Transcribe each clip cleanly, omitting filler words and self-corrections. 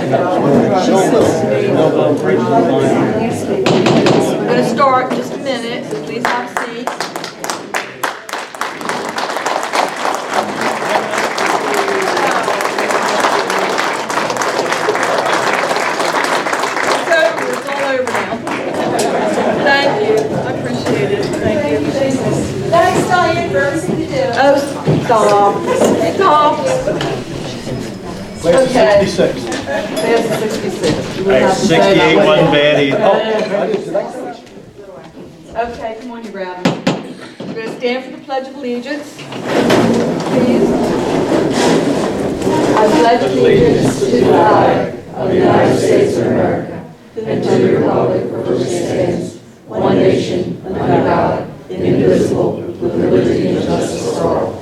We're going to start in just a minute, so please have a seat. It's all over now. Thank you. I appreciate it. Thank you. Thanks, Diane, for everything you do. Oh, stop. Stop. Okay. 66. There's the 66. You would have to say that 68 one. wasn't bad either. Okay, come on, you grab me. We're going to stand for the Pledge of Allegiance. Please. I pledge allegiance to the flag of the United States of America and to the republic for which it stands, one nation, under God, indivisible, with liberty and justice for all.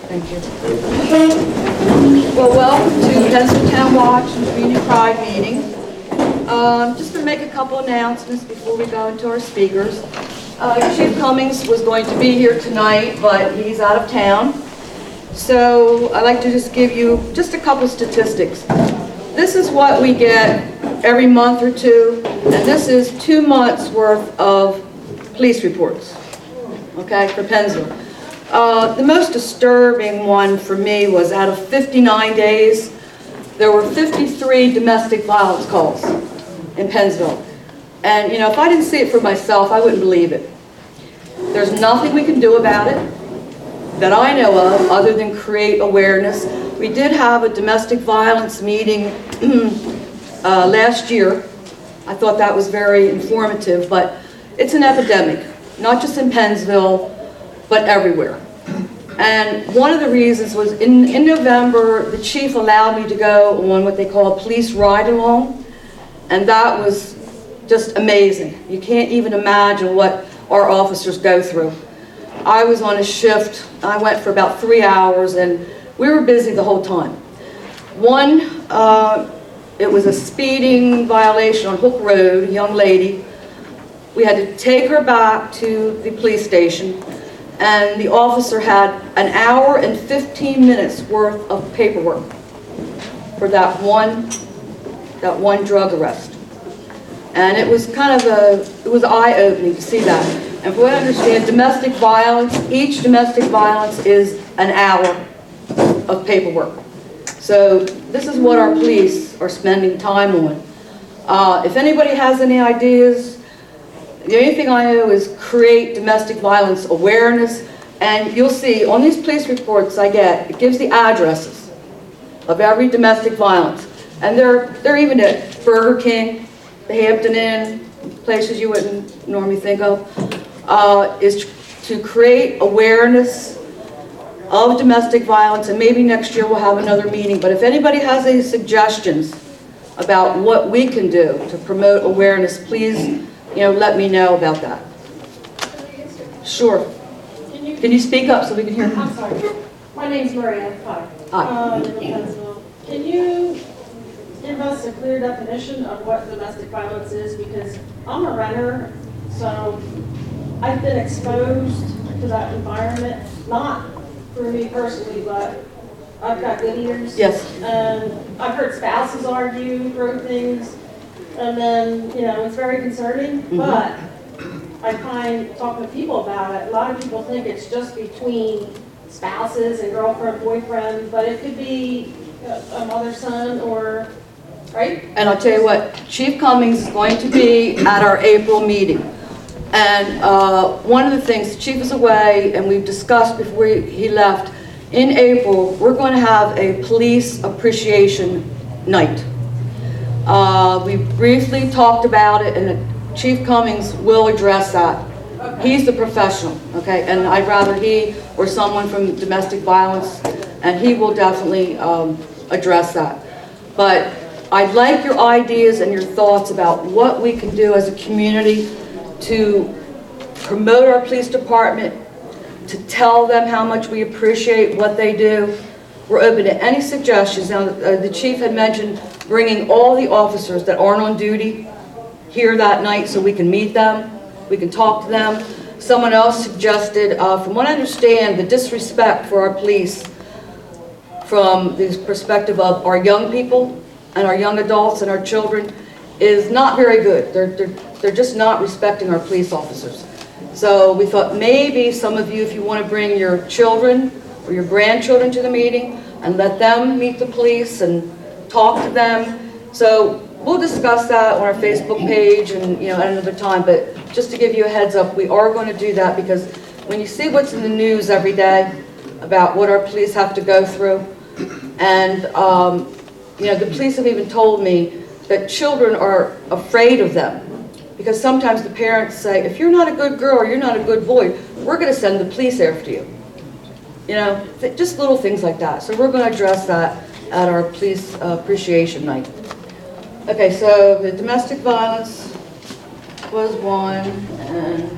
Thank you. Well, welcome to Pennsville Town Watch and Community Pride meeting. Just going to make a couple announcements before we go into our speakers. Chief Cummings was going to be here tonight, but he's out of town. So I'd like to just give you just a couple statistics. This is what we get every month or two, and this is 2 months worth of police reports, okay, for Pennsville. The most disturbing one for me was out of 59 days, there were 53 domestic violence calls in Pennsville. And, you know, if I didn't see it for myself, I wouldn't believe it. There's nothing we can do about it that I know of other than create awareness. We did have a domestic violence meeting last year. I thought that was very informative, but it's an epidemic, not just in Pennsville, but everywhere. And one of the reasons was in November, the chief allowed me to go on what they call a police ride-along, and that was just amazing. You can't even imagine what our officers go through. I was on a shift, I went for about 3 hours, and we were busy the whole time. One, it was a speeding violation on Hook Road, a young lady. We had to take her back to the police station, and the officer had an hour and 15 minutes worth of paperwork for that one drug arrest. And it was kind of it was eye-opening to see that. And from what I understand, domestic violence, each domestic violence is an hour of paperwork. So this is what our police are spending time on. If anybody has any ideas, the only thing I know is create domestic violence awareness, and you'll see on these police reports I get, it gives the addresses of every domestic violence. And they're even at Burger King, the Hampton Inn, places you wouldn't normally think of, is to create awareness of domestic violence, and maybe next year we'll have another meeting. But if anybody has any suggestions about what we can do to promote awareness, please, let me know about that. Sure. Can you speak up so we can hear? I'm sorry. My name's Maria. Hi. Hi. Can you give us a clear definition of what domestic violence is? Because I'm a renter, so I've been exposed to that environment, not for me personally, but I've got good ears. Yes. And I've heard spouses argue, throw things, and then, it's very concerning. Mm-hmm. But I find, talking to people about it, a lot of people think it's just between spouses and girlfriend, boyfriend, but it could be a mother, son, or, right? And I'll tell you what, Chief Cummings is going to be at our April meeting. And one of the things, the chief is away, and we've discussed before he left, in April, we're going to have a police appreciation night. We briefly talked about it, and Chief Cummings will address that. Okay. He's the professional, okay? And I'd rather he or someone from domestic violence, and he will definitely address that. But I'd like your ideas and your thoughts about what we can do as a community to promote our police department, to tell them how much we appreciate what they do. We're open to any suggestions. Now, the chief had mentioned bringing all the officers that aren't on duty here that night so we can meet them, we can talk to them. Someone else suggested, from what I understand, the disrespect for our police from the perspective of our young people and our young adults and our children is not very good. They're just not respecting our police officers. So we thought maybe some of you, if you want to bring your children or your grandchildren to the meeting and let them meet the police and talk to them. So we'll discuss that on our Facebook page and, you know, at another time, but just to give you a heads up, we are going to do that because when you see what's in the news every day about what our police have to go through, and, you know, the police have even told me that children are afraid of them because sometimes the parents say, if you're not a good girl or you're not a good boy, we're going to send the police after you. You know, just little things like that. So we're going to address that at our police appreciation night. Okay, so the domestic violence was one, and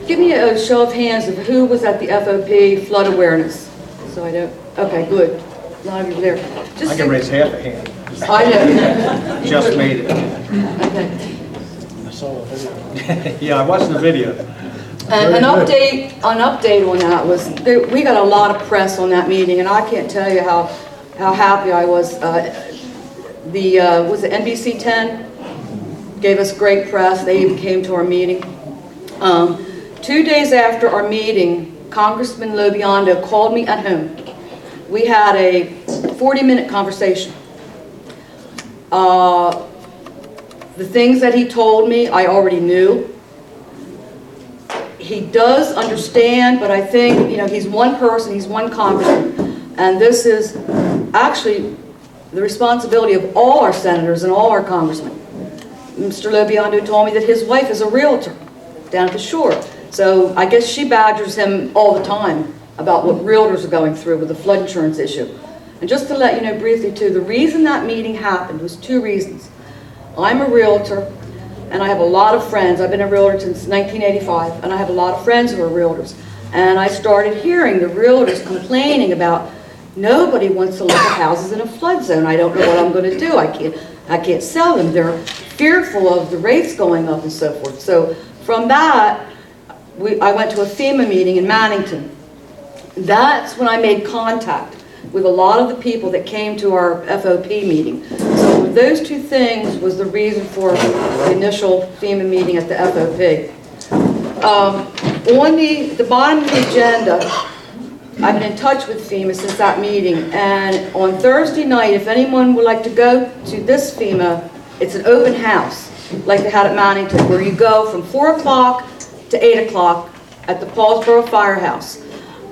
give me a show of hands of who was at the FOP flood awareness. So I don't, okay, good. A lot of you were there. I can raise half a hand. I know. Just made it. Okay. I saw the video. Yeah, I watched the video. And an update on that was, we got a lot of press on that meeting, and I can't tell you how happy I was. Was it NBC 10? Gave us great press. They even came to our meeting. 2 days after our meeting, Congressman Lobiondo called me at home. We had a 40-minute conversation. The things that he told me, I already knew. He does understand, but I think, you know, he's one person, he's one congressman, and this is actually the responsibility of all our senators and all our congressmen. Mr. Lobiondo told me that his wife is a realtor down at the shore, so I guess she badgers him all the time about what realtors are going through with the flood insurance issue. And just to let you know briefly too, the reason that meeting happened was 2 reasons. I'm a realtor, and I have a lot of friends. I've been a realtor since 1985, and I have a lot of friends who are realtors. And I started hearing the realtors complaining about nobody wants to look at houses in a flood zone. I don't know what I'm going to do. I can't sell them. They're fearful of the rates going up and so forth. So from that, I went to a FEMA meeting in Mannington. That's when I made contact with a lot of the people that came to our FOP meeting. So those 2 things was the reason for the initial FEMA meeting at the FOP. On the bottom of the agenda, I've been in touch with FEMA since that meeting, and on Thursday night, if anyone would like to go to this FEMA, it's an open house, like they had at Mannington, where you go from 4 o'clock to 8 o'clock at the Paulsboro Firehouse.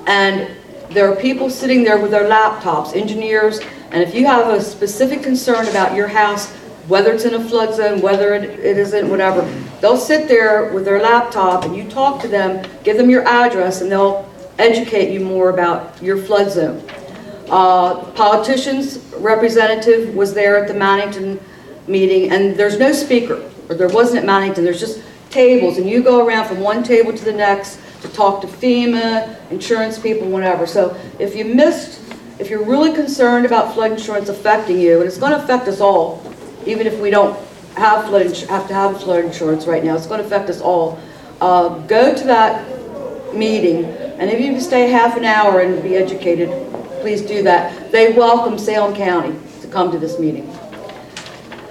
And there are people sitting there with their laptops, engineers, and if you have a specific concern about your house, whether it's in a flood zone, whether it isn't, whatever, they'll sit there with their laptop and you talk to them, give them your address, and they'll educate you more about your flood zone. Politicians representative was there at the Mannington meeting, and there's no speaker, or there wasn't at Mannington, there's just tables, and you go around from one table to the next to talk to FEMA, insurance people, whatever. So if you're really concerned about flood insurance affecting you, and it's going to affect us all, even if we don't have to have flood insurance right now, it's going to affect us all. Go to that meeting, and if you can stay half an hour and be educated, please do that. They welcome Salem County to come to this meeting.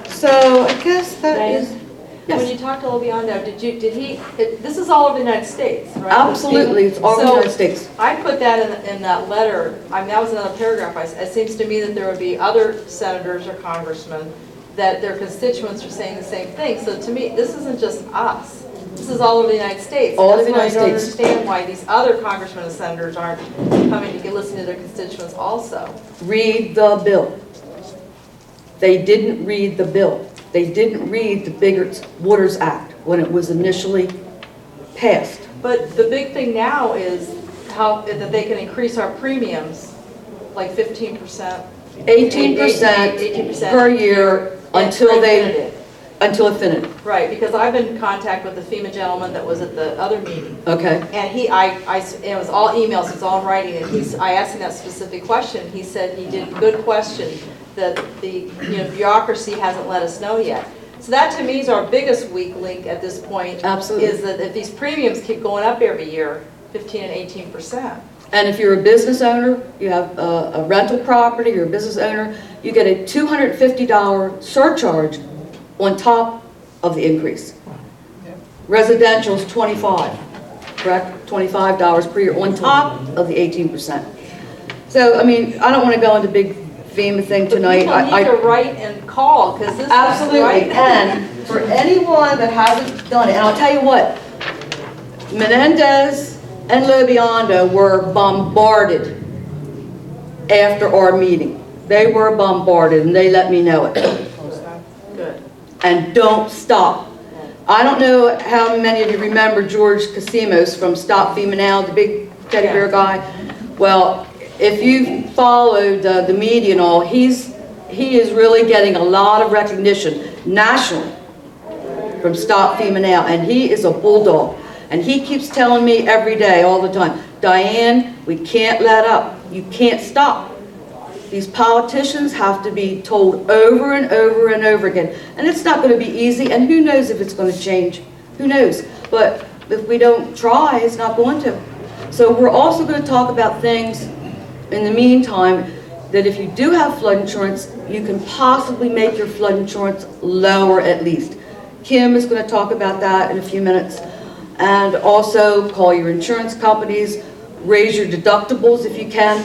So I guess that is. Yes. When you talked to Lobiondo, this is all over the United States, right? Absolutely, it's all over the United States. I put that in that letter, I mean, that was another paragraph. It seems to me that there would be other senators or congressmen that their constituents are saying the same thing. So to me, this isn't just us. This is all over the United States. All over the United States. I don't States. understand why these other congressmen and senators aren't coming to listen to their constituents also. Read the bill. They didn't read the bill. They didn't read the Biggert Waters Act when it was initially passed. But the big thing now is that they can increase our premiums like 15%. 18% per year until definitive. Right, because I've been in contact with the FEMA gentleman that was at the other meeting. Okay. And it was all emails, it's all in writing, and I asked him that specific question. He said he did a good question, that the bureaucracy hasn't let us know yet. So that to me is our biggest weak link at this point. Absolutely. Is that if these premiums keep going up every year, 15 and 18%. And if you're a business owner, you have a rental property, you're a business owner, you get a $250 surcharge on top of the increase. Residential is $25, correct? $25 per year on top of the 18%. So, I mean, I don't want to go into big FEMA thing tonight. People need to write and call, because this is Absolutely, right. and for anyone that hasn't done it, and I'll tell you what, Menendez and Lobiondo were bombarded after our meeting. They were bombarded, and they let me know it. Good. And don't stop. I don't know how many of you remember George Casimos from Stop FEMA Now, the big teddy bear guy. Well, if you followed the media and all, he is really getting a lot of recognition nationally from Stop FEMA Now, and he is a bulldog. And he keeps telling me every day, all the time, Diane, we can't let up. You can't stop. These politicians have to be told over and over and over again. And it's not going to be easy, and who knows if it's going to change. Who knows? But if we don't try, it's not going to. So we're also going to talk about things in the meantime that if you do have flood insurance, you can possibly make your flood insurance lower at least. Kim is going to talk about that in a few minutes. And also call your insurance companies, raise your deductibles if you can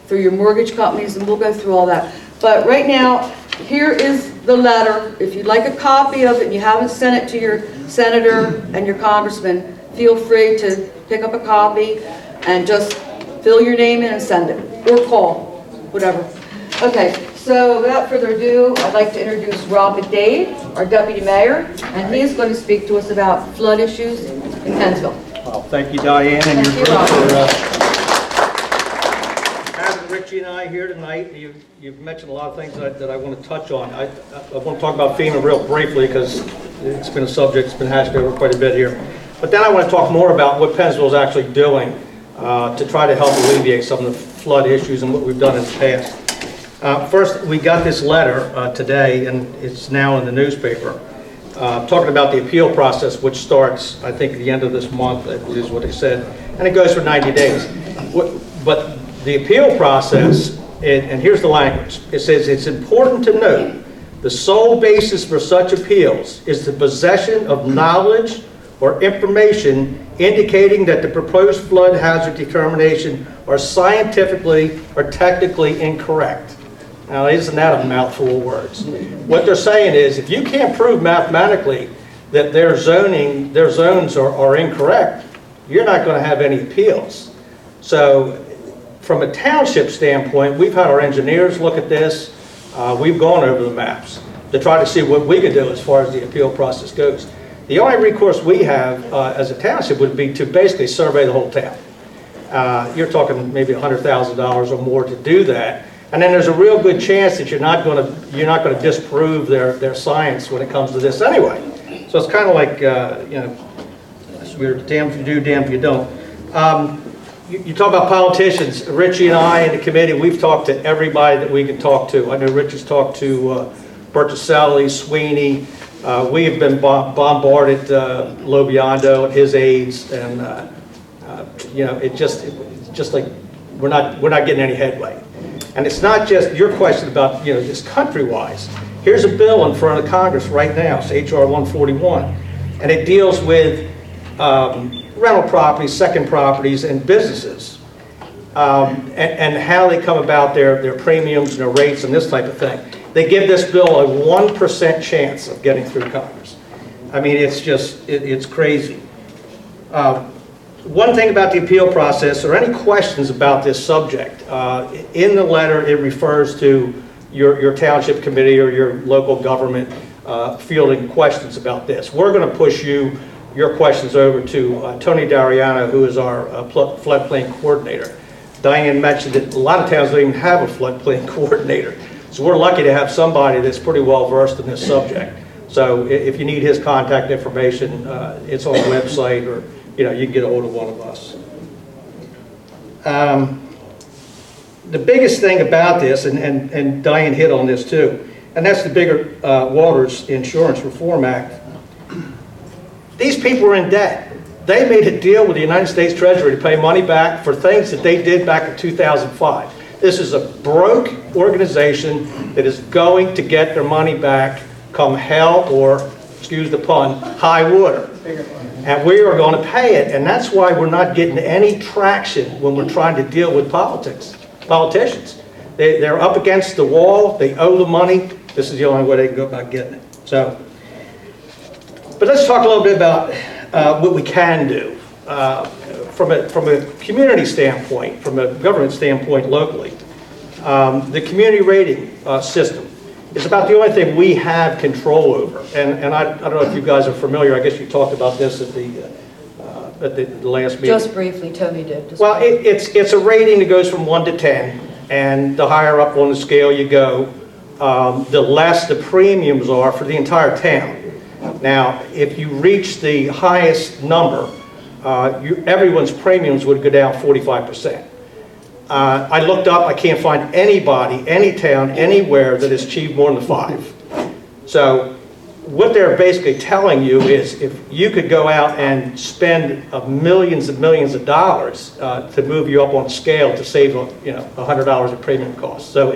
through your mortgage companies, and we'll go through all that. But right now, here is the letter. If you'd like a copy of it and you haven't sent it to your senator and your congressman, feel free to pick up a copy and just fill your name in and send it, or call, whatever. Okay, so without further ado, I'd like to introduce Rob McDade, our deputy mayor, and he is going to speak to us about flood issues in Pennsville. Well, thank you, Diane, and Thank your you, group Rob. for having Richie and I here tonight. You've mentioned a lot of things that I want to touch on. I want to talk about FEMA real briefly because it's been a subject that's been hashed over quite a bit here. But then I want to talk more about what Pennsville is actually doing to try to help alleviate some of the flood issues and what we've done in the past. First, we got this letter today, and it's now in the newspaper, talking about the appeal process, which starts, I think, at the end of this month, I believe is what they said, and it goes for 90 days. But the appeal process, and here's the language, it says, it's important to note the sole basis for such appeals is the possession of knowledge or information indicating that the proposed flood hazard determination are scientifically or technically incorrect. Now, isn't that a mouthful of words? What they're saying is, if you can't prove mathematically that their zones are incorrect, you're not going to have any appeals. So, from a township standpoint, we've had our engineers look at this. We've gone over the maps to try to see what we can do as far as the appeal process goes. The only recourse we have as a township would be to basically survey the whole town. You're talking maybe $100,000 or more to do that. And then there's a real good chance that you're not going to disprove their science when it comes to this anyway. So it's kind of like we're damned if you do, damned if you don't. You talk about politicians. Richie and I and the committee, we've talked to everybody that we can talk to. I know Richie's talked to Berticelli, Sweeney. We have been bombarded, Lobiondo and his aides, and it's just like we're not getting any headway. And it's not just your question about just country-wise. Here's a bill in front of Congress right now. It's H.R. 141, and it deals with rental properties, second properties, and businesses, and how they come about their premiums and their rates and this type of thing. They give this bill a 1% chance of getting through Congress. I mean, it's just, it's crazy. One thing about the appeal process, or any questions about this subject, in the letter it refers to your township committee or your local government fielding questions about this. We're going to push your questions over to Tony Dariano, who is our floodplain coordinator. Diane mentioned that a lot of towns don't even have a floodplain coordinator. So we're lucky to have somebody that's pretty well versed in this subject. So if you need his contact information, it's on the website, or you can get a hold of one of us. The biggest thing about this, and Diane hit on this too, and that's the Bigger Waters Insurance Reform Act. These people are in debt. They made a deal with the United States Treasury to pay money back for things that they did back in 2005. This is a broke organization that is going to get their money back come hell or, excuse the pun, high water. And we are going to pay it, and that's why we're not getting any traction when we're trying to deal with politicians. They're up against the wall, they owe the money, this is the only way they can go about getting it. So, but let's talk a little bit about what we can do. From a community standpoint, from a government standpoint locally, the community rating system is about the only thing we have control over. And I don't know if you guys are familiar, I guess you talked about this at the last meeting. Just briefly, Tony did. Well, it's a rating that goes from 1 to 10, and the higher up on the scale you go, the less the premiums are for the entire town. Now, if you reach the highest number, everyone's premiums would go down 45%. I looked up, I can't find anybody, any town, anywhere that has achieved more than 5. So what they're basically telling you is if you could go out and spend millions and millions of dollars to move you up on scale to save $100 of premium costs. So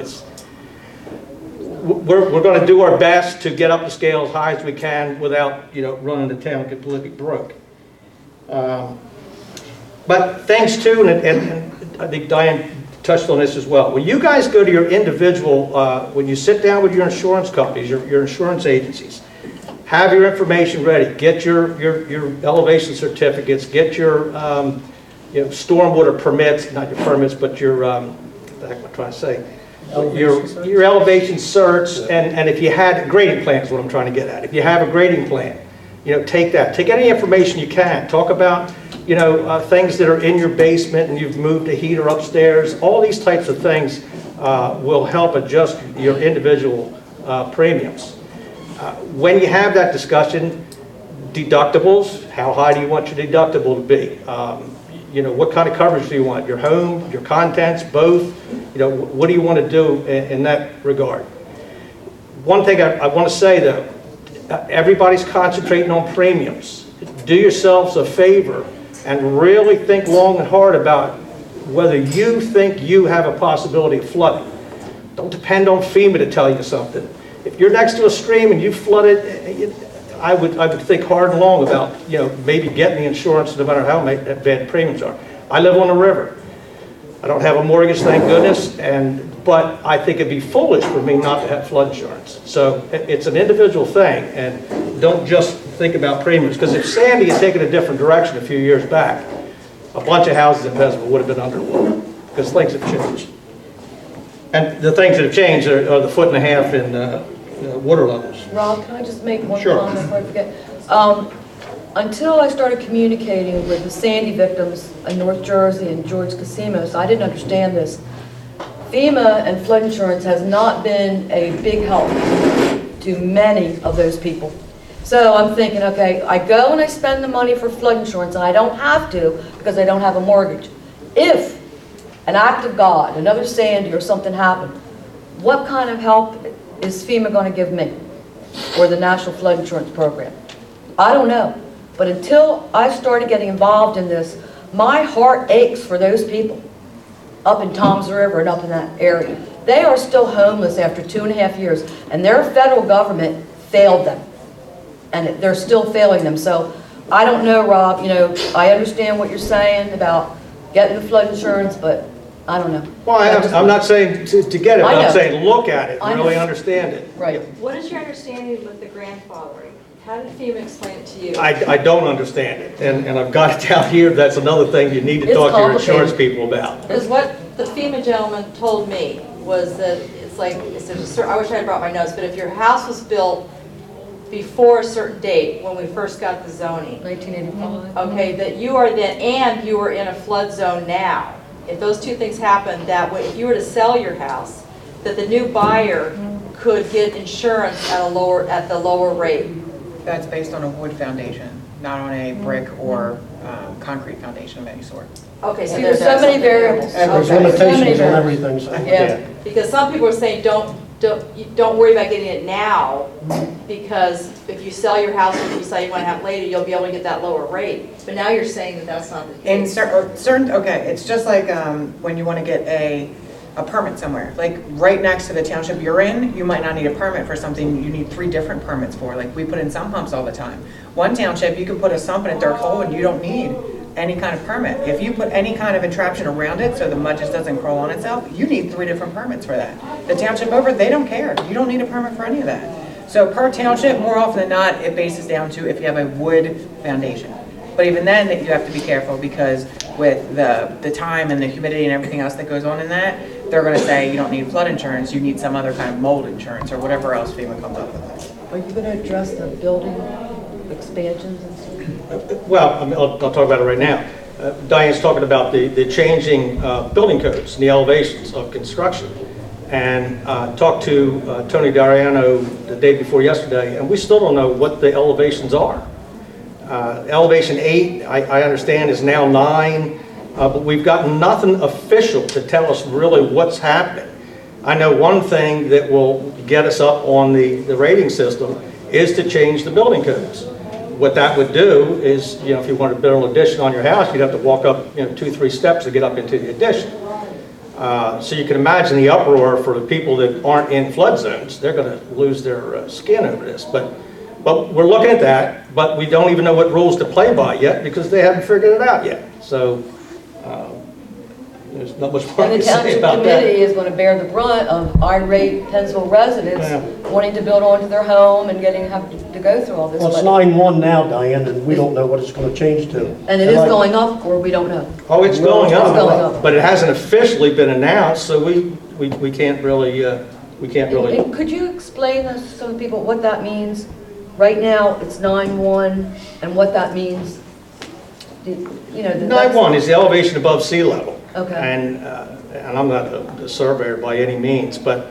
we're going to do our best to get up the scale as high as we can without running the town completely broke. But things too, and I think Diane touched on this as well. When you guys go to your individual, when you sit down with your insurance companies, your insurance agencies, have your information ready. Get your elevation certificates. Get your stormwater permits, not your permits, but your what the heck am I trying to say? Your elevation certs, and if you had grading plan is what I'm trying to get at. If you have a grading plan, take that. Take any information you can. Talk about things that are in your basement and you've moved a heater upstairs. All these types of things will help adjust your individual premiums. When you have that discussion, deductibles, how high do you want your deductible to be? What kind of coverage do you want? Your home, your contents, both? What do you want to do in that regard? One thing I want to say though, everybody's concentrating on premiums. Do yourselves a favor and really think long and hard about whether you think you have a possibility of flooding. Don't depend on FEMA to tell you something. If you're next to a stream and you flood it, I would think hard and long about maybe getting the insurance no matter how bad premiums are. I live on the river. I don't have a mortgage, thank goodness, but I think it'd be foolish for me not to have flood insurance. So it's an individual thing, and don't just think about premiums. Because if Sandy had taken a different direction a few years back, a bunch of houses in Pennsville would have been underwater, because things have changed. And the things that have changed are the 1.5 foot in water levels. Rob, can I just make one Sure. comment before I forget? Until I started communicating with the Sandy victims in North Jersey and George Casinos, I didn't understand this. FEMA and flood insurance has not been a big help to many of those people. So I'm thinking, okay, I go and I spend the money for flood insurance, and I don't have to because I don't have a mortgage. If an act of God, another Sandy or something happened, what kind of help is FEMA going to give me or the National Flood Insurance Program? I don't know. But until I started getting involved in this, my heart aches for those people up in Toms River and up in that area. They are still homeless after 2.5 years, and their federal government failed them, and they're still failing them. So I don't know, Rob, I understand what you're saying about getting the flood insurance, but I don't know. Well, I'm not saying to get it, but I'm saying look at it, I really know. understand it. Right. What is your understanding with the grandfathering? How did FEMA explain it to you? I don't understand it, and I've got it down here. That's another thing you need to It's talk to your complicated. insurance people about. Because what the FEMA gentleman told me was that it's like, I wish I had brought my notes, but if your house was built before a certain date, when we first got the zoning, 1985. okay, that you are then, and you are in a flood zone now. If those two things happen, that way, if you were to sell your house, that the new buyer could get insurance at the lower rate. That's based on a wood foundation, not on a brick or concrete foundation of any sort. Okay, so And you're there's so many variables. And there's Okay. limitations So on many everything, so. Yeah. Because some people are saying don't don't worry about getting it now, because if you sell your house or if you say you want to have it later, you'll be able to get that lower rate. But now you're saying that that's not the In case. certain, okay, it's just like when you want to get a permit somewhere. Like right next to the township you're in, you might not need a permit for something you need 3 different permits for. Like we put in sump pumps all the time. One township, you can put a sump in a dirt hole and you don't need any kind of permit. If you put any kind of entrapment around it so the mud just doesn't crawl on itself, you need 3 different permits for that. The township over, they don't care. You don't need a permit for any of that. So per township, more often than not, it bases down to if you have a wood foundation. But even then, you have to be careful because with the time and the humidity and everything else that goes on in that, they're gonna say you don't need flood insurance, you need some other kind of mold insurance or whatever else FEMA comes up with. Are you going to address the building expansions and stuff? Well, I'll talk about it right now. Diane's talking about the changing building codes and the elevations of construction. And talked to Tony Dariano the day before yesterday, and we still don't know what the elevations are. Elevation 8, I understand, is now 9, but we've got nothing official to tell us really what's happening. I know one thing that will get us up on the rating system is to change the building codes. What that would do is, if you want to build an addition on your house, you'd have to walk up 2-3 steps to get up into the addition. So you can imagine the uproar for the people that aren't in flood zones. They're going to lose their skin over this. But we're looking at that, but we don't even know what rules to play by yet because they haven't figured it out yet. So there's not much more And to the say township about that. committee is going to bear the brunt of irate Pennsville residents wanting to build onto their home and have to go through all this. Well, it's but- 9-1 now, Diane, and we don't know what it's going to change to. And it is going up, or we don't know. Oh, it's going up, It's going up. but it hasn't officially been announced, so we can't really, And could you explain to some people what that means? Right now, it's 9-1, and what that means? The 9-1 is the elevation above sea level. Okay. And I'm not a surveyor by any means, but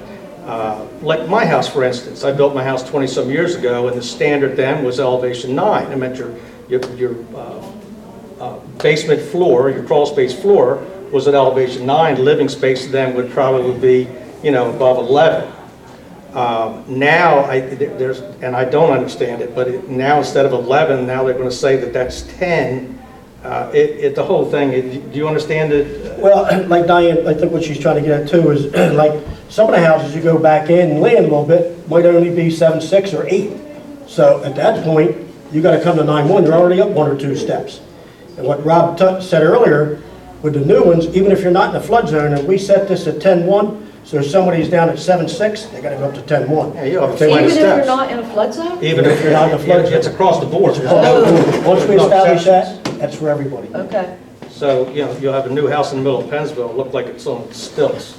like my house, for instance, I built my house 20-some years ago, and the standard then was elevation 9. It meant your basement floor, your crawl space floor, was at elevation 9. Living space then would probably be, above 11. Now, and I don't understand it, but now instead of 11, now they're going to say that that's 10. The whole thing, do you understand it? Well, like Diane, I think what she's trying to get at too is, like, some of the houses you go back in and land a little bit, might only be 7.6 or 8. So at that point, you got to come to 9-1, you're already up 1 or 2 steps. And what Rob said earlier, with the new ones, even if you're not in the flood zone, and we set this at 10-1, so if somebody's down at 7.6, they got to go up to 10-1. Yeah, you have If they plenty Even of if you're steps. not in a flood zone? Even if you're not in the flood zone. It's across the board. Once we establish that, that's for everybody. Okay. So, you'll have a new house in the middle of Pennsville, look like it's on stilts.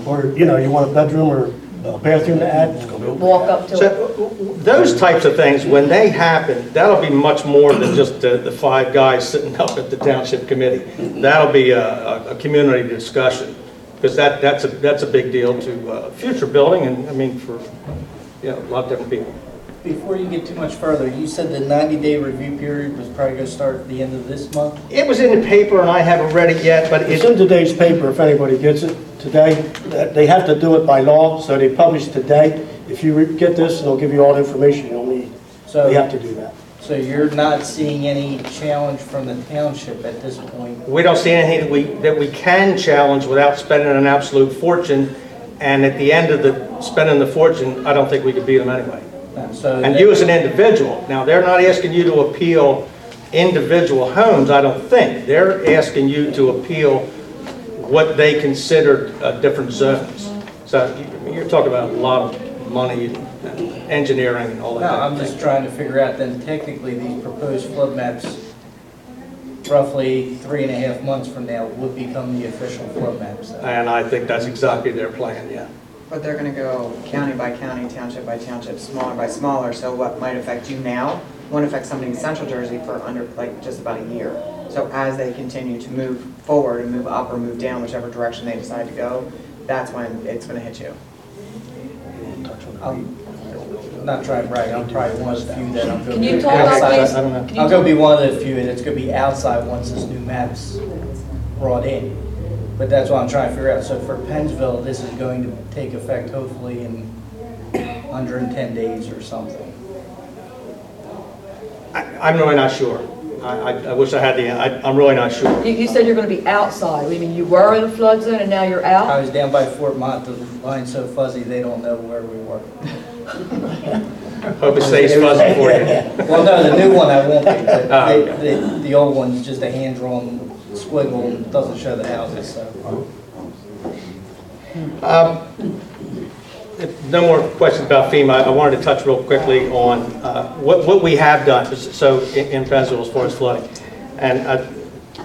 Or, you want a bedroom or a bathroom to add, it's going to be. Walk up to it. So those types of things, when they happen, that'll be much more than just the 5 guys sitting up at the township committee. That'll be a community discussion, because that's a big deal to future building, and I mean for a lot of different people. Before you get too much further, you said the 90-day review period was probably going to start at the end of this month? It was in the paper, and I haven't read it yet, but It's in today's paper, if anybody gets it today. They have to do it by law, so they publish today. If you get this, they'll give you all the information you'll need. So They have to do that. So you're not seeing any challenge from the township at this point? we don't see anything that we can challenge without spending an absolute fortune, and at the end of spending the fortune, I don't think we could beat them anyway. And you as an individual, now they're not asking you to appeal individual homes, I don't think. They're asking you to appeal what they considered different zones. So you're talking about a lot of money, and engineering and all that. No, I'm just trying to figure out then technically these proposed flood maps, roughly 3.5 months from now, would become the official flood maps. And I think that's exactly their plan, yeah. But they're going to go county by county, township by township, smaller by smaller, so what might affect you now won't affect somebody in Central Jersey for just about a year. So as they continue to move forward and move up or move down, whichever direction they decide to go, that's when it's going to hit you. I'm not trying to brag, I'm probably one of the few that I'm going Can to you be talk about outside. these? I don't know. I'm going to be one of the few that's going to be outside once this new map's brought in. But that's what I'm trying to figure out. So for Pennsville, this is going to take effect hopefully in 110 days or something. I'm really not sure. I wish I had I'm really not sure. You said you're going to be outside. I mean, you were in a flood zone and now you're I out? was down by Fort Mont, the line's so fuzzy, they don't know where we were. Hope it stays fuzzy for you. Well, no, the new one I won't be, but Oh, the old one's just a hand-drawn squiggle and doesn't show the houses, so. No more questions about FEMA. I wanted to touch real quickly on what we have done, so in Pennsville as far as flooding. And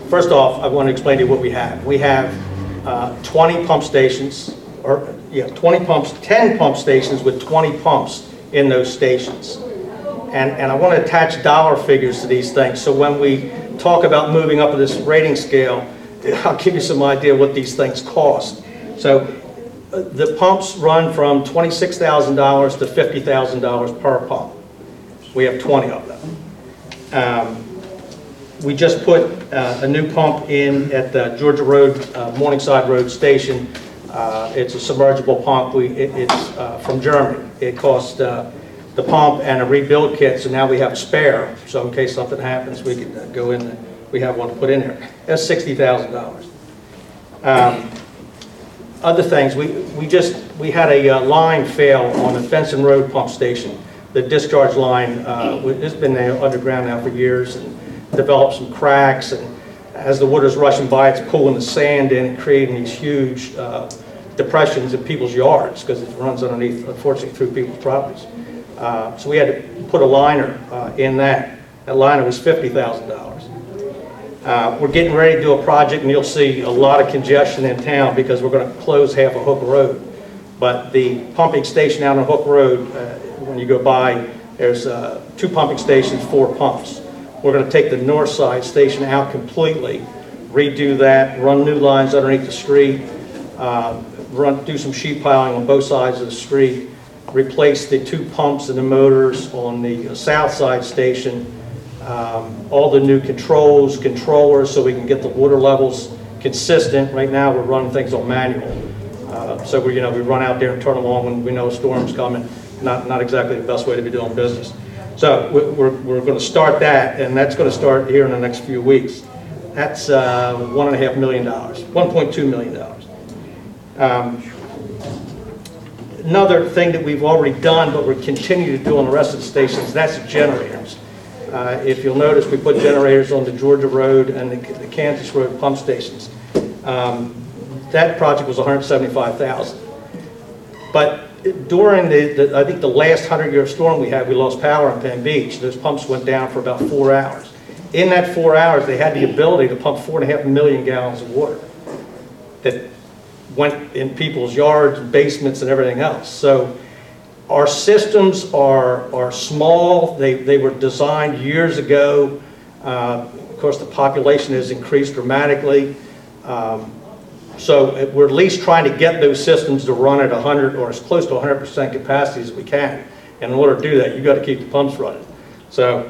first off, I want to explain to you what we have. We have 20 pump stations, 10 pump stations with 20 pumps in those stations. And I want to attach dollar figures to these things. So when we talk about moving up this rating scale, I'll give you some idea what these things cost. So the pumps run from $26,000 to $50,000 per pump. We have 20 of them. We just put a new pump in at the Georgia Road, Morningside Road station. It's a submergible pump. It's from Germany. It cost the pump and a rebuild kit, so now we have a spare. So in case something happens, we can go in. We have one to put in there. That's $60,000. Other things, we had a line fail on the Fenton Road pump station. The discharge line, it's been there underground now for years and developed some cracks, and as the water's rushing by, it's pulling the sand in and creating these huge depressions in people's yards because it runs underneath, unfortunately, through people's properties. So we had to put a liner in that. That liner was $50,000. We're getting ready to do a project, and you'll see a lot of congestion in town because we're going to close half of Hook Road. But the pumping station out on Hook Road, when you go by, there's 2 pumping stations, 4 pumps. We're going to take the north side station out completely, redo that, run new lines underneath the street, do some sheet piling on both sides of the street, replace the 2 pumps and the motors on the south side station, all the new controllers so we can get the water levels consistent. Right now we're running things on manual. So we run out there and turn them on when we know a storm's coming. Not exactly the best way to be doing business. So we're going to start that, and that's going to start here in the next few weeks. That's $1.5 million, $1.2 million. Another thing that we've already done, but we're continuing to do on the rest of the stations, that's generators. If you'll notice, we put generators on the Georgia Road and the Kansas Road pump stations. That project was $175,000. But during I think the last 100-year storm we had, we lost power in Penn Beach. Those pumps went down for about 4 hours. In that 4 hours, they had the ability to pump 4.5 million gallons of water that went in people's yards, basements, and everything else. So our systems are small. They were designed years ago. Of course, the population has increased dramatically. So we're at least trying to get those systems to run at 100 or as close to 100% capacity as we can. And in order to do that, you've got to keep the pumps running. So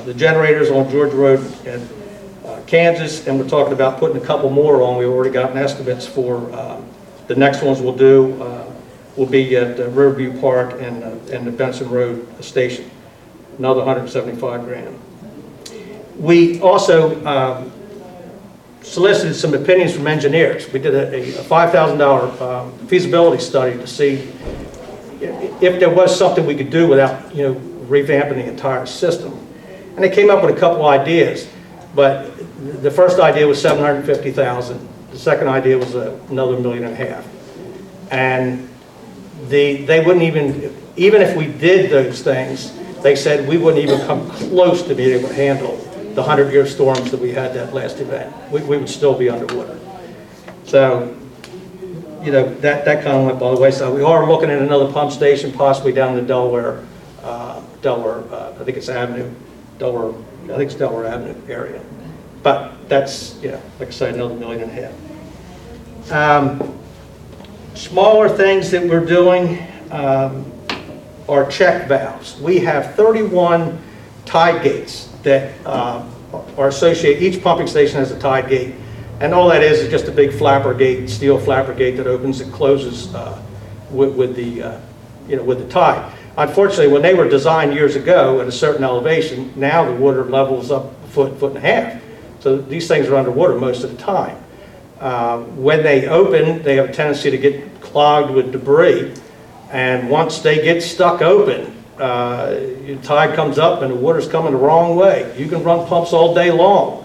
the generators on Georgia Road and Kansas, and we're talking about putting a couple more on. We've already gotten estimates for the next ones we'll do. Will be at Riverview Park and the Benson Road station. Another $175,000. We also solicited some opinions from engineers. We did a $5,000 feasibility study to see if there was something we could do without, revamping the entire system. And they came up with a couple ideas, but the first idea was $750,000. The second idea was another $1.5 million. And they wouldn't even if we did those things, they said we wouldn't even come close to being able to handle the 100-year storms that we had that last event. We would still be underwater. So, that kind of went by the wayside. We are looking at another pump station, possibly down in the Delaware, I think it's Delaware Avenue area. But that's, like I said, another $1.5 million. Smaller things that we're doing are check valves. We have 31 tide gates that are associated. Each pumping station has a tide gate, And all that is just a big flapper gate, steel flapper gate that opens and closes with the tide. Unfortunately, when they were designed years ago at a certain elevation, now the water level is up a foot, foot and a half. So these things are underwater most of the time. When they open, they have a tendency to get clogged with debris. And once they get stuck open, the tide comes up and the water's coming the wrong way. You can run pumps all day long.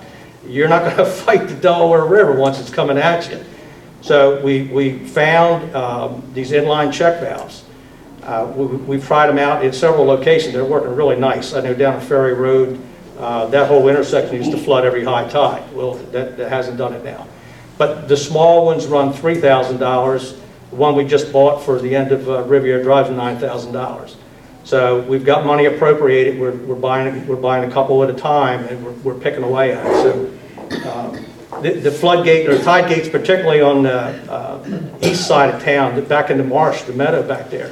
You're not going to fight the Delaware River once it's coming at you. So we found these inline check valves. We've tried them out in several locations. They're working really nice. I know down on Ferry Road, that whole intersection used to flood every high tide. Well, that hasn't done it now. But the small ones run $3,000. The one we just bought for the end of Riviera Drive is $9,000. So we've got money appropriated. We're buying a couple at a time, and we're picking away at it. So the floodgate or tide gates, particularly on the east side of town, back in the marsh, the meadow back there,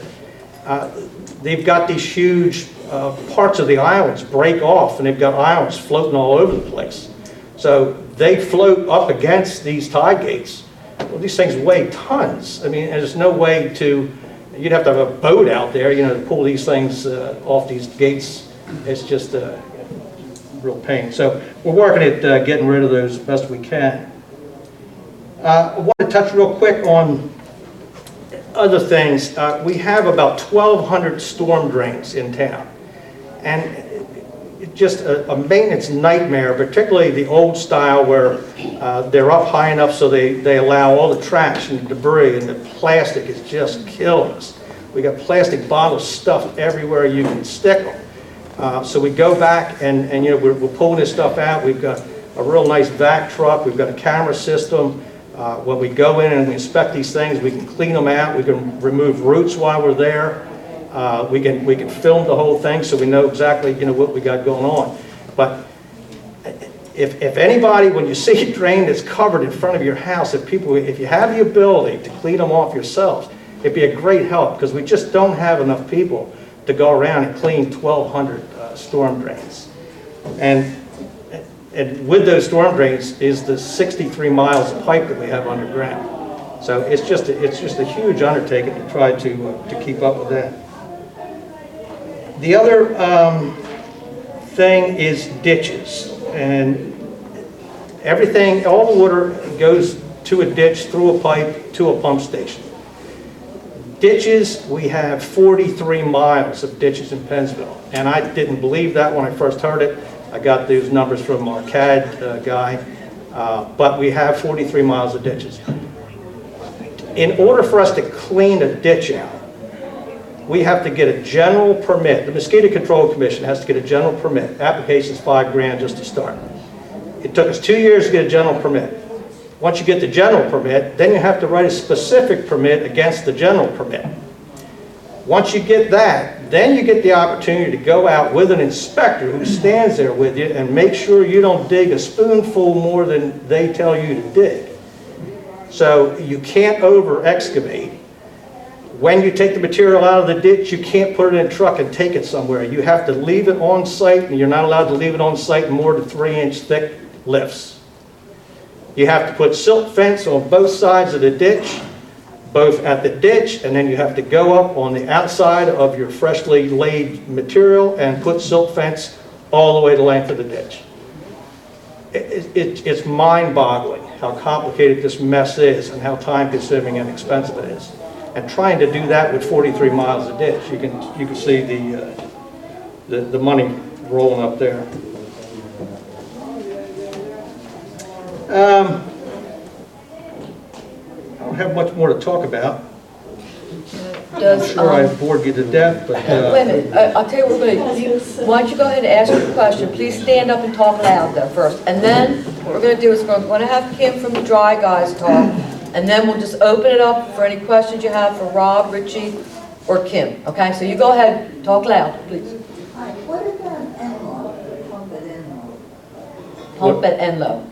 they've got these huge parts of the islands break off, and they've got islands floating all over the place. So they float up against these tide gates. Well, these things weigh tons. I mean, there's no way to, you'd have to have a boat out there, to pull these things off these gates. It's just a real pain. So we're working at getting rid of those as best we can. I want to touch real quick on other things. We have about 1,200 storm drains in town. And it's just a maintenance nightmare, particularly the old style where they're up high enough so they allow all the trash and debris, and the plastic is just killing us. We got plastic bottles stuffed everywhere you can stick them. So we go back and we're pulling this stuff out. We've got a real nice vac truck. We've got a camera system. When we go in and we inspect these things, we can clean them out. We can remove roots while we're there. We can film the whole thing so we know exactly what we got going on. But if anybody, when you see a drain that's covered in front of your house, if you have the ability to clean them off yourselves, it'd be a great help, because we just don't have enough people to go around and clean 1,200 storm drains. And with those storm drains is the 63 miles of pipe that we have underground. So it's just a huge undertaking to try to keep up with that. The other thing is ditches, and everything, all the water goes to a ditch, through a pipe, to a pump station. Ditches, we have 43 miles of ditches in Pennsville, and I didn't believe that when I first heard it. I got those numbers from our CAD guy, but we have 43 miles of ditches. In order for us to clean a ditch out, we have to get a general permit. The Mosquito Control Commission has to get a general permit. Application's $5,000 just to start. It took us 2 years to get a general permit. Once you get the general permit, then you have to write a specific permit against the general permit. Once you get that, then you get the opportunity to go out with an inspector who stands there with you and make sure you don't dig a spoonful more than they tell you to dig. So you can't over-excavate. When you take the material out of the ditch, you can't put it in a truck and take it somewhere. You have to leave it on site, and you're not allowed to leave it on site in more than 3-inch thick lifts. You have to put silt fence on both sides of the ditch, both at the ditch, and then you have to go up on the outside of your freshly laid material and put silt fence all the way the length of the ditch. It's mind-boggling how complicated this mess is and how time-consuming and expensive it is. And trying to do that with 43 miles of ditch, you can see the money rolling up there. I don't have much more to talk about. I'm sure I bored you to death, but... Wait a minute, I'll tell you what we're going to do. Why don't you go ahead and ask your question. Please stand up and talk loud though first. And then what we're going to do is we're going to have Kim from the Dry Guys talk, and then we'll just open it up for any questions you have for Rob, Richie, or Kim. Okay, so you go ahead, talk loud, please. Hi, what about Enlow, pump at Enlow? Pump at Enlow.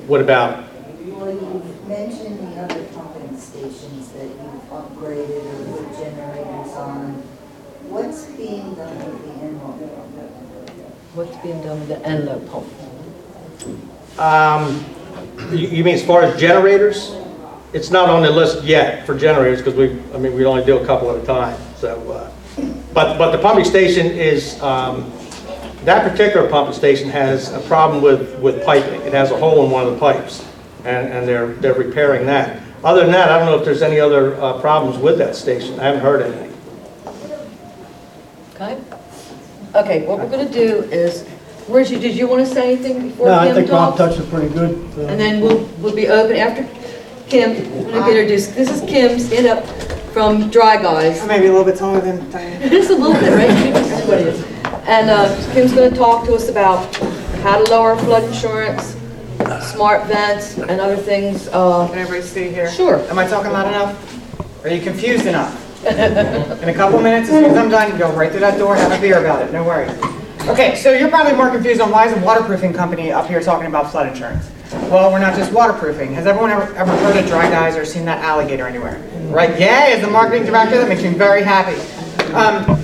What about? Well, you've mentioned the other pumping stations that you've upgraded or put generators on. What's being done with the Enlow pump? What's being done with the Enlow pump? You mean as far as generators? It's not on the list yet for generators because we only do a couple at a time. So, but the pumping station is, that particular pumping station has a problem with piping. It has a hole in one of the pipes, and they're repairing that. Other than that, I don't know if there's any other problems with that station. I haven't heard anything. Okay? Okay, what we're gonna do is, Richie, did you want to say anything before No, I Kim think Rob talks? touched it pretty good. And then we'll be open after Kim. I'm gonna introduce, this is Kim, stand up, from Dry Guys. Maybe a little bit taller than Diane. Just a little bit, right? Everybody is. And Kim's gonna talk to us about how to lower flood insurance, smart vents, and other things. Can everybody stay here? Sure. Am I talking loud enough? Are you confused enough? In a couple minutes, as soon as I'm done, you go right through that door, have a beer about it, no worries. Okay, so you're probably more confused on why is a waterproofing company up here talking about flood insurance? Well, we're not just waterproofing. Has everyone ever heard of Dry Guys or seen that alligator anywhere? Right, yay, as the marketing director, that makes me very happy.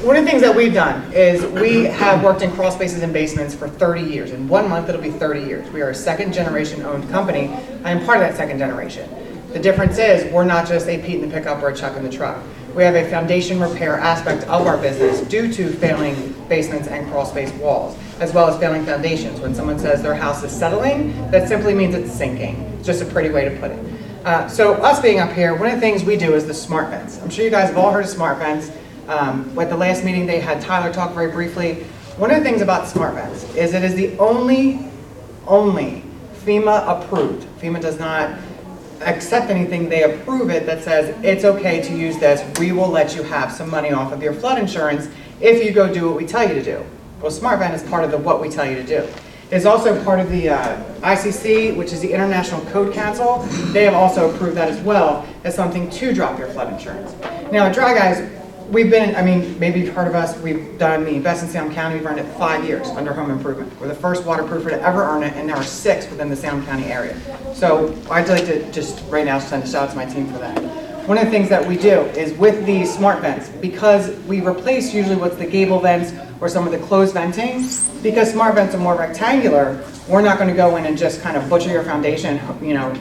One of the things that we've done is we have worked in crawl spaces and basements for 30 years. In 1 month, it'll be 30 years. We are a second generation owned company. I am part of that second generation. The difference is we're not just a Pete in the pickup or a Chuck in the truck. We have a foundation repair aspect of our business due to failing basements and crawl space walls, as well as failing foundations. When someone says their house is settling, that simply means it's sinking. It's just a pretty way to put it. So us being up here, one of the things we do is the smart vents. I'm sure you guys have all heard of smart vents. At the last meeting, they had Tyler talk very briefly. One of the things about smart vents is it is the only FEMA approved. FEMA does not accept anything, they approve it that says it's okay to use this, we will let you have some money off of your flood insurance if you go do what we tell you to do. Well, smart vent is part of the what we tell you to do. It's also part of the ICC, which is the International Code Council. They have also approved that as well as something to drop your flood insurance. Now at Dry Guys, we've been, maybe you've heard of us, we've done the Best in Salem County, we've earned it 5 years under home improvement. We're the first waterproofer to ever earn it, and there are 6 within the Salem County area. So I'd like to just right now send a shout out to my team for that. One of the things that we do is with these smart vents, because we replace usually what's the gable vents or some of the closed venting, because smart vents are more rectangular, we're not going to go in and just kind of butcher your foundation,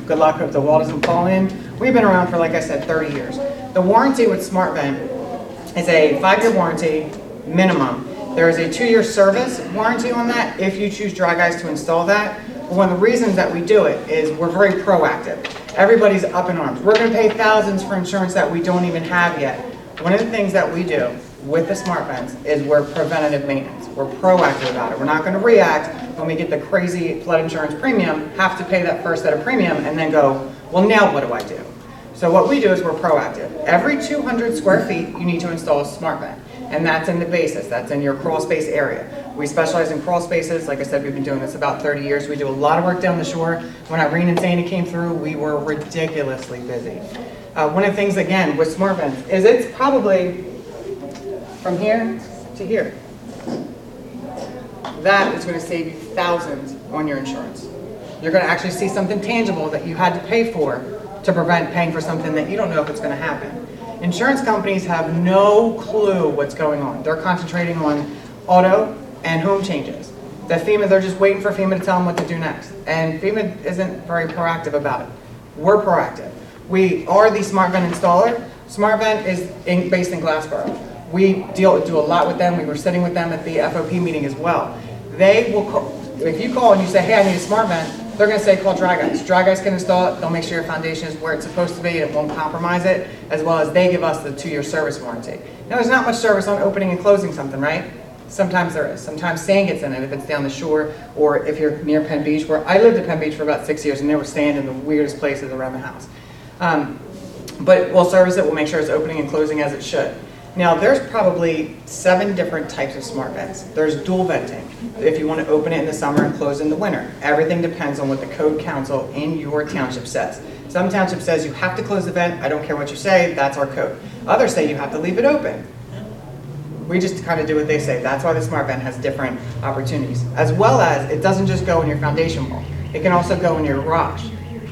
good luck if the wall doesn't fall in. We've been around for, like I said, 30 years. The warranty with smart vent is a 5-year warranty minimum. There is a 2-year service warranty on that if you choose Dry Guys to install that. But one of the reasons that we do it is we're very proactive. Everybody's up in arms. We're going to pay thousands for insurance that we don't even have yet. One of the things that we do with the smart vents is we're preventative maintenance. We're proactive about it. We're not going to react when we get the crazy flood insurance premium, have to pay that first set of premium, and then go, well, now what do I do? So what we do is we're proactive. Every 200 square feet, you need to install a smart vent. And that's in the basis, that's in your crawl space area. We specialize in crawl spaces. Like I said, we've been doing this about 30 years. We do a lot of work down the shore. When Irene and Sandy came through, we were ridiculously busy. One of the things, again, with smart vents is it's probably from here to here. That is going to save you thousands on your insurance. You're going to actually see something tangible that you had to pay for to prevent paying for something that you don't know if it's going to happen. Insurance companies have no clue what's going on. They're concentrating on auto and home changes. That FEMA, they're just waiting for FEMA to tell them what to do next. And FEMA isn't very proactive about it. We're proactive. We are the Smart Vent installer. Smart Vent is based in Glassboro. We do a lot with them. We were sitting with them at the FOP meeting as well. They will call, if you call and you say, hey, I need a Smart Vent, they're going to say, call Dry Guys. Dry Guys can install it. They'll make sure your foundation is where it's supposed to be and it won't compromise it, as well as they give us the 2-year service warranty. Now, there's not much service on opening and closing something, right? Sometimes there is. Sometimes sand gets in it if it's down the shore, or if you're near Penn Beach, where I lived at Penn Beach for about 6 years, and there was sand in the weirdest places around the house. But we'll service it. We'll make sure it's opening and closing as it should. Now, there's probably 7 different types of smart vents. There's dual venting, if you want to open it in the summer and close in the winter. Everything depends on what the code council in your township says. Some township says you have to close the vent. I don't care what you say, that's our code. Others say you have to leave it open. We just kind of do what they say. That's why the smart vent has different opportunities. As well as, it doesn't just go in your foundation wall. It can also go in your garage.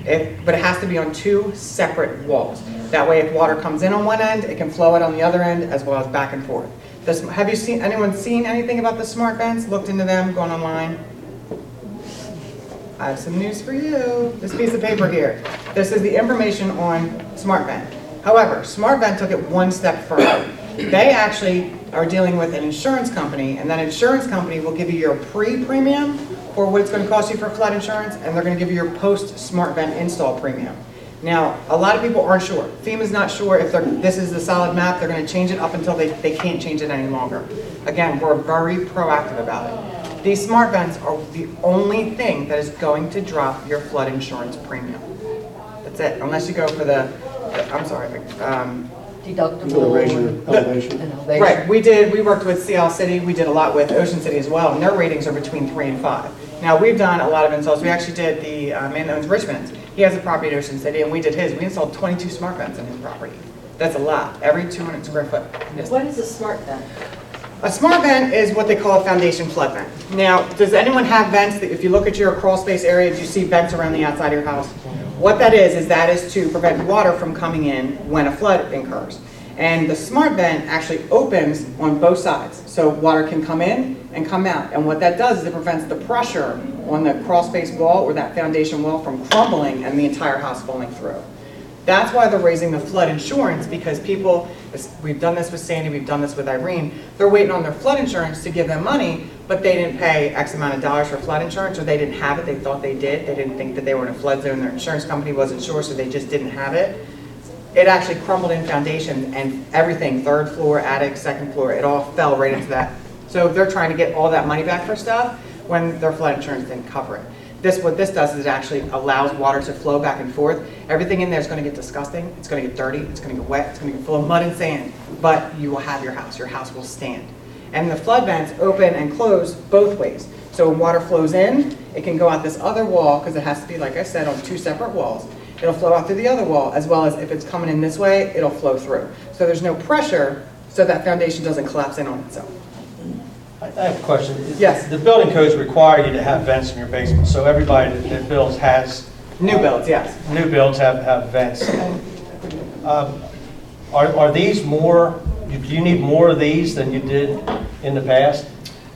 But it has to be on 2 separate walls. That way, if water comes in on one end, it can flow out on the other end, as well as back and forth. Have you anyone seen anything about the smart vents? Looked into them, gone online? I have some news for you. This piece of paper here. This is the information on SmartVent. However, SmartVent took it one step further. They actually are dealing with an insurance company, and that insurance company will give you your pre-premium for what it's going to cost you for flood insurance, and they're going to give you your post-SmartVent install premium. Now, a lot of people aren't sure. FEMA's not sure if this is the solid map. They're going to change it up until they can't change it any longer. Again, we're very proactive about it. These smart vents are the only thing that is going to drop your flood insurance premium. That's it, unless you go for I'm sorry, Deductible. Raise your elevation. And elevation. right, we worked with CL City, we did a lot with Ocean City as well, and their ratings are between 3 and 5. Now, we've done a lot of installs. We actually did the man that owns Richmond. He has a property at Ocean City, and we did his. We installed 22 smart vents in his property. That's a lot, every 200 square foot. Yes. What is a smart vent? A smart vent is what they call a foundation flood vent. Now, does anyone have vents that if you look at your crawl space area, do you see vents around the outside of your house? What that is to prevent water from coming in when a flood occurs. And the smart vent actually opens on both sides, so water can come in and come out. And what that does is it prevents the pressure on the crawl space wall or that foundation wall from crumbling and the entire house falling through. That's why they're raising the flood insurance, because people, we've done this with Sandy, we've done this with Irene, they're waiting on their flood insurance to give them money, but they didn't pay X amount of dollars for flood insurance, or they didn't have it, they thought they did, they didn't think that they were in a flood zone, their insurance company wasn't sure, so they just didn't have it. It actually crumbled in foundation and everything, third floor, attic, second floor, it all fell right into that. So they're trying to get all that money back for stuff when their flood insurance didn't cover it. What this does is it actually allows water to flow back and forth. Everything in there is going to get disgusting, it's going to get dirty, it's going to get wet, it's going to get full of mud and sand, but you will have your house will stand. And the flood vents open and close both ways. So when water flows in, it can go out this other wall, because it has to be, like I said, on 2 separate walls. It'll flow out through the other wall, as well as if it's coming in this way, it'll flow through. So there's no pressure, so that foundation doesn't collapse in on itself. I have a question. Yes. The building codes require you to have vents in your basement, so everybody that builds has, New builds, yes. new builds have vents. Are these more, do you need more of these than you did in the past?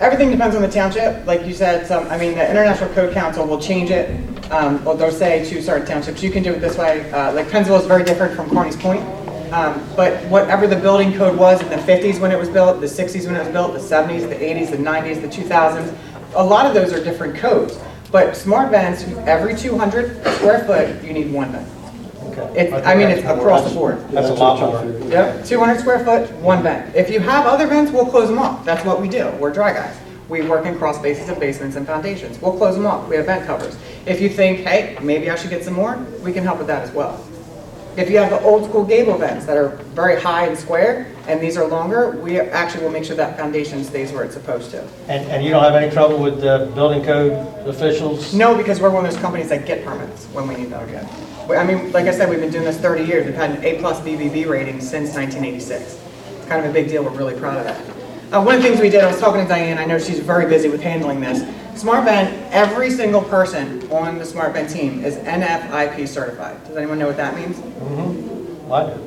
Everything depends on the township. Like you said, the International Code Council will change it. Well, they'll say to certain townships, you can do it this way. Like Pennsville is very different from Carney's Point. But whatever the building code was in the 50s when it was built, the 60s when it was built, the 70s, the 80s, the 90s, the 2000s, a lot of those are different codes. But smart vents, every 200 square foot, you need one vent. Okay. It's across the board. That's a lot more. Yep, 200 square foot, one vent. If you have other vents, we'll close them off. That's what we do. We're dry guys. We work in crawl spaces and basements and foundations. We'll close them off. We have vent covers. If you think, hey, maybe I should get some more, we can help with that as well. If you have the old school gable vents that are very high and square, and these are longer, we actually will make sure that foundation stays where it's supposed to. And you don't have any trouble with the building code officials? No, because we're one of those companies that get permits when we need them again. I mean, like I said, we've been doing this 30 years. We've had an A+ BBB rating since 1986. It's kind of a big deal. We're really proud of that. One of the things we did, I was talking to Diane, I know she's very busy with handling this. SmartVent, every single person on the SmartVent team is NFIP certified. Does anyone know what that means? What?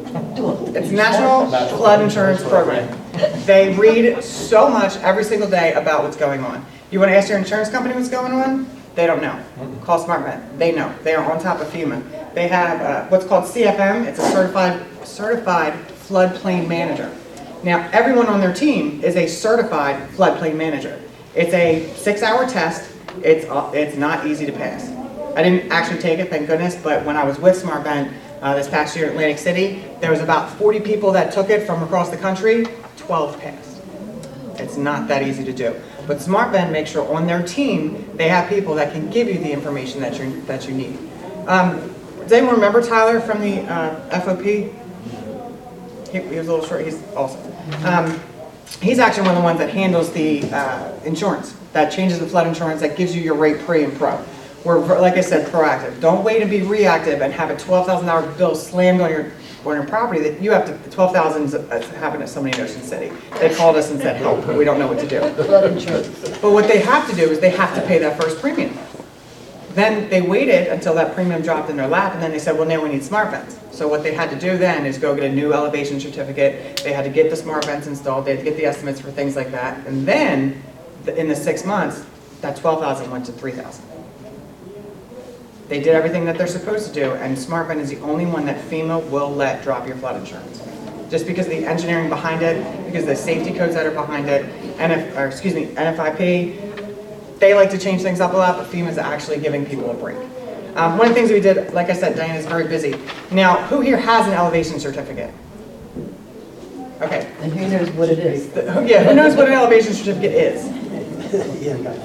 It's National Flood Insurance Program. They read so much every single day about what's going on. You want to ask your insurance company what's going on? They don't know. Call SmartVent. They know. They are on top of FEMA. They have what's called CFM. It's a certified floodplain manager. Now, everyone on their team is a certified floodplain manager. It's a 6-hour test. It's not easy to pass. I didn't actually take it, thank goodness, but when I was with SmartVent this past year in Atlantic City, there was about 40 people that took it from across the country, 12 passed. It's not that easy to do. But SmartVent makes sure on their team, they have people that can give you the information that you need. Does anyone remember Tyler from the FOP? He was a little short, he's awesome. He's actually one of the ones that handles the insurance, that changes the flood insurance, that gives you your rate pre and pro. We're, like I said, proactive. Don't wait to be reactive and have a $12,000 bill slammed on your property that you have to, the $12,000 happened at somebody in Ocean City. They called us and said, help, we don't know what to do. Flood insurance. But what they have to do is they have to pay that first premium. Then they waited until that premium dropped in their lap, and then they said, well, now we need smart vents. So what they had to do then is go get a new elevation certificate. They had to get the smart vents installed. They had to get the estimates for things like that. And then, in the 6 months, that $12,000 went to $3,000. They did everything that they're supposed to do, and SmartVent is the only one that FEMA will let drop your flood insurance. Just because of the engineering behind it, because of the safety codes that are behind it, NFIP, they like to change things up a lot, but FEMA is actually giving people a break. One of the things we did, like I said, Diane is very busy. Now, who here has an elevation certificate? Okay. And who knows what it is? Yeah, who knows what an elevation certificate is? Yeah, I got it.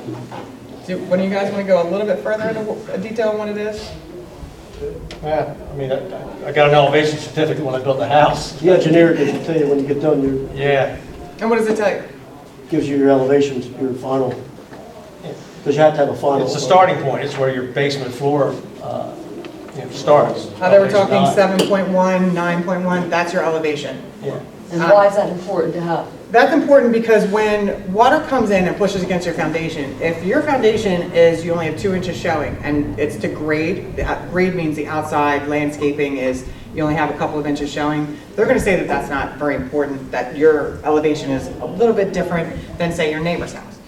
Do one of you guys want to go a little bit further into detail on what it is? Yeah, I mean, I got an elevation certificate when I built the house. The engineer doesn't tell you when you get done, you Yeah. And what does it tell you? gives you your elevations, your final, because you have to have a final. It's the starting point. It's where your basement floor starts. They were talking Elevation 7.1, 9.1, that's your elevation. Yeah. And why is that important to have? That's important because when water comes in and pushes against your foundation, if your foundation is, you only have 2 inches showing and it's to grade, grade means the outside landscaping is, you only have a couple of inches showing, they're going to say that that's not very important, that your elevation is a little bit different than, say, your neighbor's house.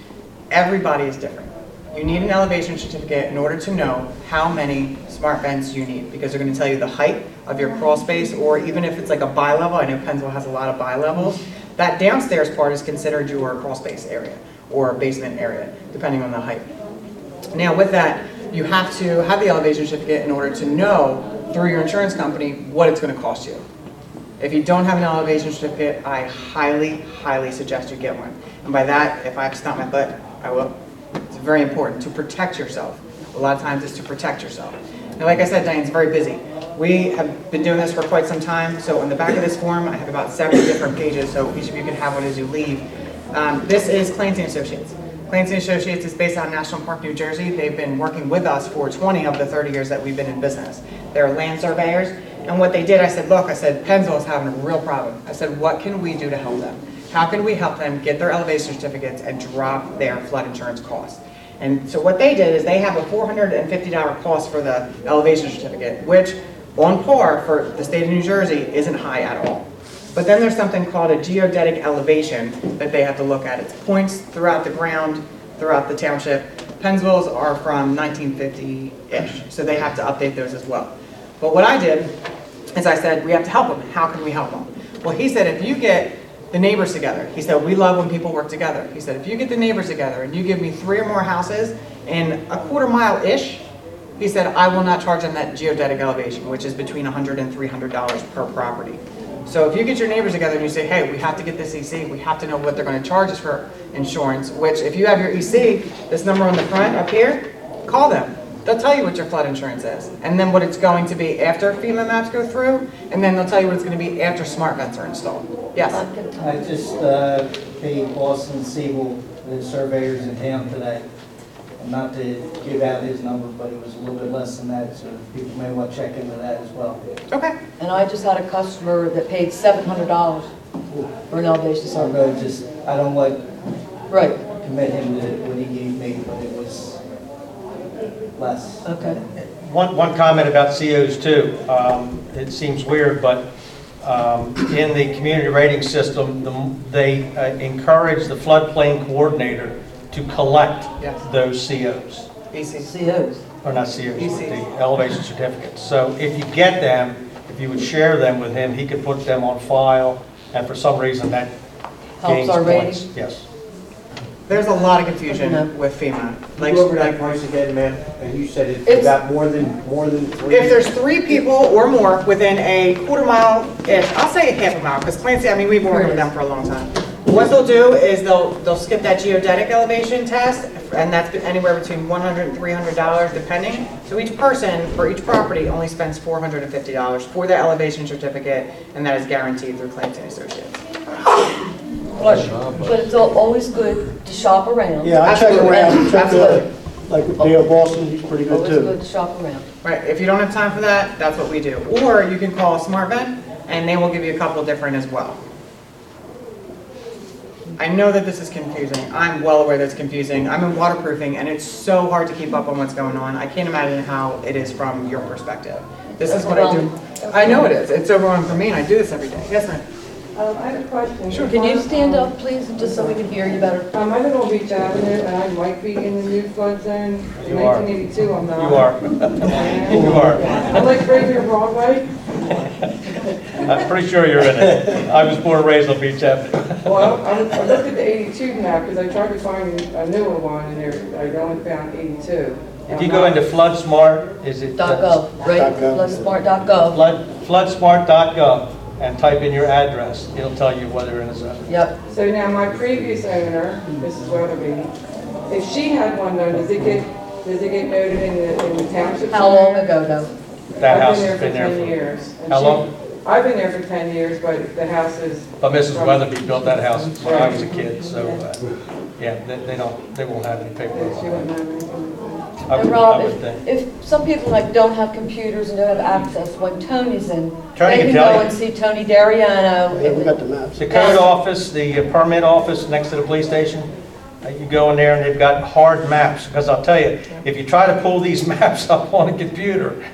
Everybody is different. You need an elevation certificate in order to know how many smart vents you need, because they're going to tell you the height of your crawl space, or even if it's like a bi-level, I know Pennsville has a lot of bi-levels, that downstairs part is considered your crawl space area or basement area, depending on the height. Now with that, you have to have the elevation certificate in order to know through your insurance company what it's going to cost you. If you don't have an elevation certificate, I highly, highly suggest you get one. And by that, if I have to stomp my butt, I will. It's very important to protect yourself. A lot of times it's to protect yourself. Now, like I said, Diane's very busy. We have been doing this for quite some time, so on the back of this form, I have about 70 different pages, so each of you can have one as you leave. This is Clancy & Associates. Clancy & Associates is based out of National Park, New Jersey. They've been working with us for 20 of the 30 years that we've been in business. They're land surveyors, and what they did, I said, look, I said, Pennsville is having a real problem. I said, what can we do to help them? How can we help them get their elevation certificates and drop their flood insurance costs? And so what they did is they have a $450 cost for the elevation certificate, which on par for the state of New Jersey isn't high at all. But then there's something called a geodetic elevation that they have to look at. It's points throughout the ground, throughout the township. Pennsville's are from 1950-ish, so they have to update those as well. But what I did is I said, we have to help them. How can we help them? Well, he said, if you get the neighbors together, he said, we love when people work together. He said, if you get the neighbors together and you give me 3 or more houses in a quarter-mile-ish, he said, I will not charge them that geodetic elevation, which is between $100 and $300 per property. So if you get your neighbors together and you say, hey, we have to get this EC, we have to know what they're going to charge us for insurance, which if you have your EC, this number on the front up here, call them. They'll tell you what your flood insurance is, and then what it's going to be after FEMA maps go through, and then they'll tell you what it's going to be after smart vents are installed. Yes? I just paid Boston Siebel, the surveyors in town today. Not to give out his number, but it was a little bit less than that, so people may want to check into that as well. Okay. And I just had a customer that paid $700 for an elevation So survey. I don't like Right, commit him to what he gave me, but it was less. okay. One comment about COs too. It seems weird, but in the community rating system, they encourage the floodplain coordinator to collect those COs. EC. COs. Or not COs, EC. the elevation certificates. So if you get them, if you would share them with him, he could put them on file, and for some reason that gains Helps our points. rating? Yes. There's a lot of confusion with FEMA. Like, go over that price again, man, and you said it's about more than 3. If there's 3 people or more within a quarter-mile-ish, I'll say a half a mile, because Clancy, I mean, we've been working with them for a long time. What they'll do is they'll skip that geodetic elevation test, and that's anywhere between $100 and $300 depending. So each person for each property only spends $450 for their elevation certificate, and that is guaranteed through Clancy & Associates. But it's always good to shop around. Yeah, I check Absolutely. around, check Absolutely. like with Dale Boston, he's pretty good Always too. good to shop around. Right, if you don't have time for that, that's what we do. Or you can call SmartVent, and they will give you a couple different as well. I know that this is confusing. I'm well aware that it's confusing. I'm in waterproofing, and it's so hard to keep up on what's going on. I can't imagine how it is from your perspective. This is what I do. I know it is. It's overwhelming for me, and I do this every day. Yes, ma'am? I have a question. Sure. Can you stand up, please, just so we can hear you better? I live on Beach Avenue, and I might be in the new flood zone. In You are. 1982, I'm not. You are. You are. I like Fraser Broadway. I'm pretty sure you're in it. I was born and raised on Beach Avenue. Well, I looked at the 82 map, because I tried to find a newer one, and I only found 82. If you go into Flood Smart, is it? .gov, right? Floodsmart.gov. Floodsmart.gov and type in your address. It'll tell you whether in a zone. Yep. So now my previous owner, Mrs. Weatherby, if she had one though, does it get noted in the township? How long ago, though? That house I've has been there for 10 for... years. And How long? I've been there for 10 years, but the house is. But Mrs. Weatherby built that house when I was a kid, so, yeah, they won't have any paperwork She on wouldn't that. have anything. I And would- Rob, I would think. if some people like don't have computers and don't have access, when Tony's in, Tony they can can tell go you. and see Tony Dariano. Yeah, we got the maps. The code office, the permit office next to the police station, you go in there and they've got hard maps, because I'll tell you, if you try to pull these maps up on a computer,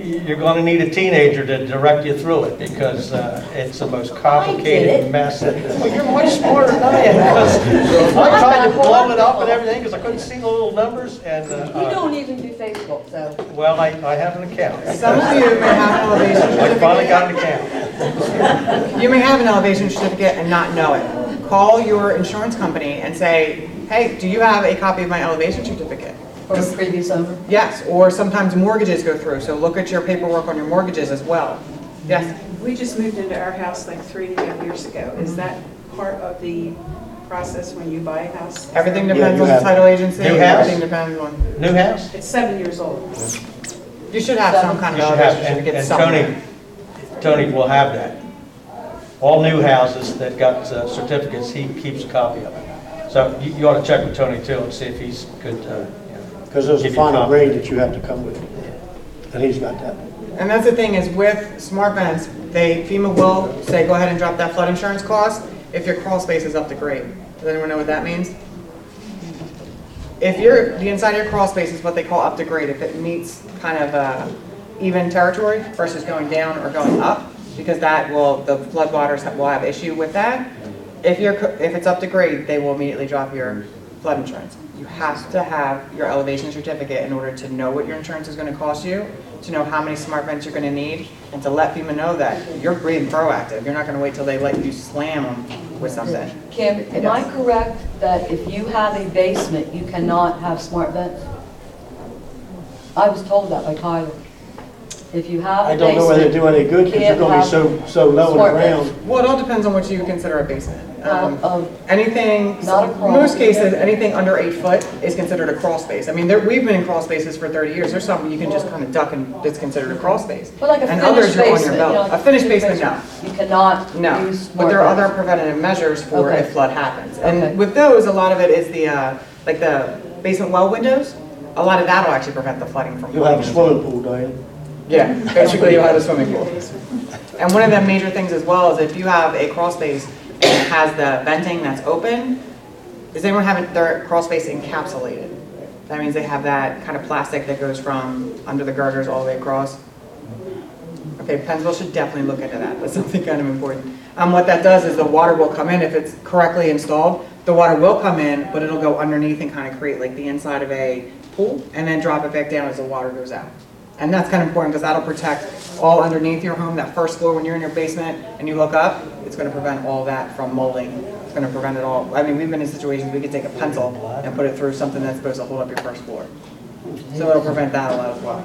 you're going to need a teenager to direct you through it, because it's the most complicated mess. Well, you're much smarter than I am, because I tried to blow it up and everything, because I couldn't see the little numbers, and, You don't even do Facebook, so. well, I have an account. Some of you may have an elevation I finally certificate. got an account. You may have an elevation certificate and not know it. Call your insurance company and say, hey, do you have a copy of my elevation certificate? For a previous owner? Yes, or sometimes mortgages go through, so look at your paperwork on your mortgages as well. Yes? We just moved into our house like 3.5 years ago. Is that part of the process when you buy a house? Everything Yeah, depends you on the have- title agency, New house? everything depends on, New house? It's 7 years old. you should have some kind You of should have, elevation certificate and somewhere. Tony will have that. All new houses that got certificates, he keeps a copy of it. So you ought to check with Tony too and see if he's good, Because there's a give you a final copy. grade that you have to come with. And he's got that. And that's the thing is with smart vents, FEMA will say, go ahead and drop that flood insurance cost if your crawl space is up to grade. Does anyone know what that means? If the inside of your crawl space is what they call up to grade, if it meets kind of even territory versus going down or going up, because the flood waters will have issue with that. If it's up to grade, they will immediately drop your flood insurance. You have to have your elevation certificate in order to know what your insurance is going to cost you, to know how many smart vents you're going to need, and to let FEMA know that you're being proactive. You're not going to wait till they let you slam them with something. Kim, am I correct that if you have a basement, you cannot have smart vents? I was told that by Tyler. If you have a I basement. don't know whether they do any good because you're going to be so low in the smart vents. ground. Well, it all depends on what you consider a basement. Anything, Not a crawl most space. cases, anything under 8 foot is considered a crawl space. I mean, we've been in crawl spaces for 30 years. There's some you can just kind of duck and it's considered a crawl space. But like a And finished others are on your basement, belt. you know, like A finished basement, no. You cannot No, use but smart there are vents. other preventative measures for Okay. if flood happens. Okay. And with those, a lot of it is like the basement well windows. A lot of that will actually prevent the flooding from You'll have a happening. swimming pool, Diane. Yeah, basically you'll have a swimming pool. And one of the major things as well is if you have a crawl space and it has the venting that's open, does anyone have their crawl space encapsulated? That means they have that kind of plastic that goes from under the girders all the way across. Okay, Pennsville should definitely look into that. That's something kind of important. What that does is the water will come in, if it's correctly installed, the water will come in, but it'll go underneath and kind of create like the inside of a pool and then drop it back down as the water goes out. And that's kind of important because that'll protect all underneath your home, that first floor when you're in your basement and you look up, it's going to prevent all that from molding. It's going to prevent it all. I mean, we've been in situations we could take a pencil and put it through something that's supposed to hold up your first floor. So it'll prevent that a lot as well.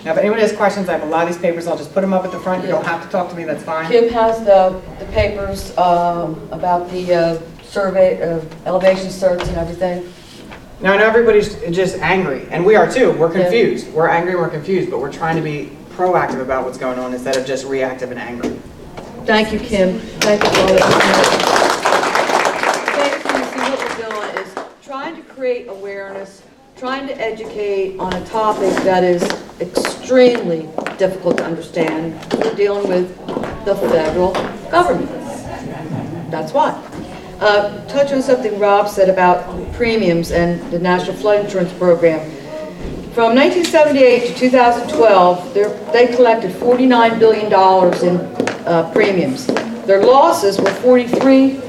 Now, if anybody has questions, I have a lot of these papers. I'll just put them up at the front. You don't have to talk to me, that's fine. Kim has the papers about the survey, elevation certs and everything. Now, I know everybody's just angry, and we are too. We're confused. We're angry and we're confused, but we're trying to be proactive about what's going on instead of just reactive and angry. Thank you, Kim. Thank you for all that. Basically, see what we're doing is trying to create awareness, trying to educate on a topic that is extremely difficult to understand. We're dealing with the federal government. That's why. Touch on something Rob said about premiums and the National Flood Insurance Program. From 1978 to 2012, they collected $49 billion in premiums. Their losses were $43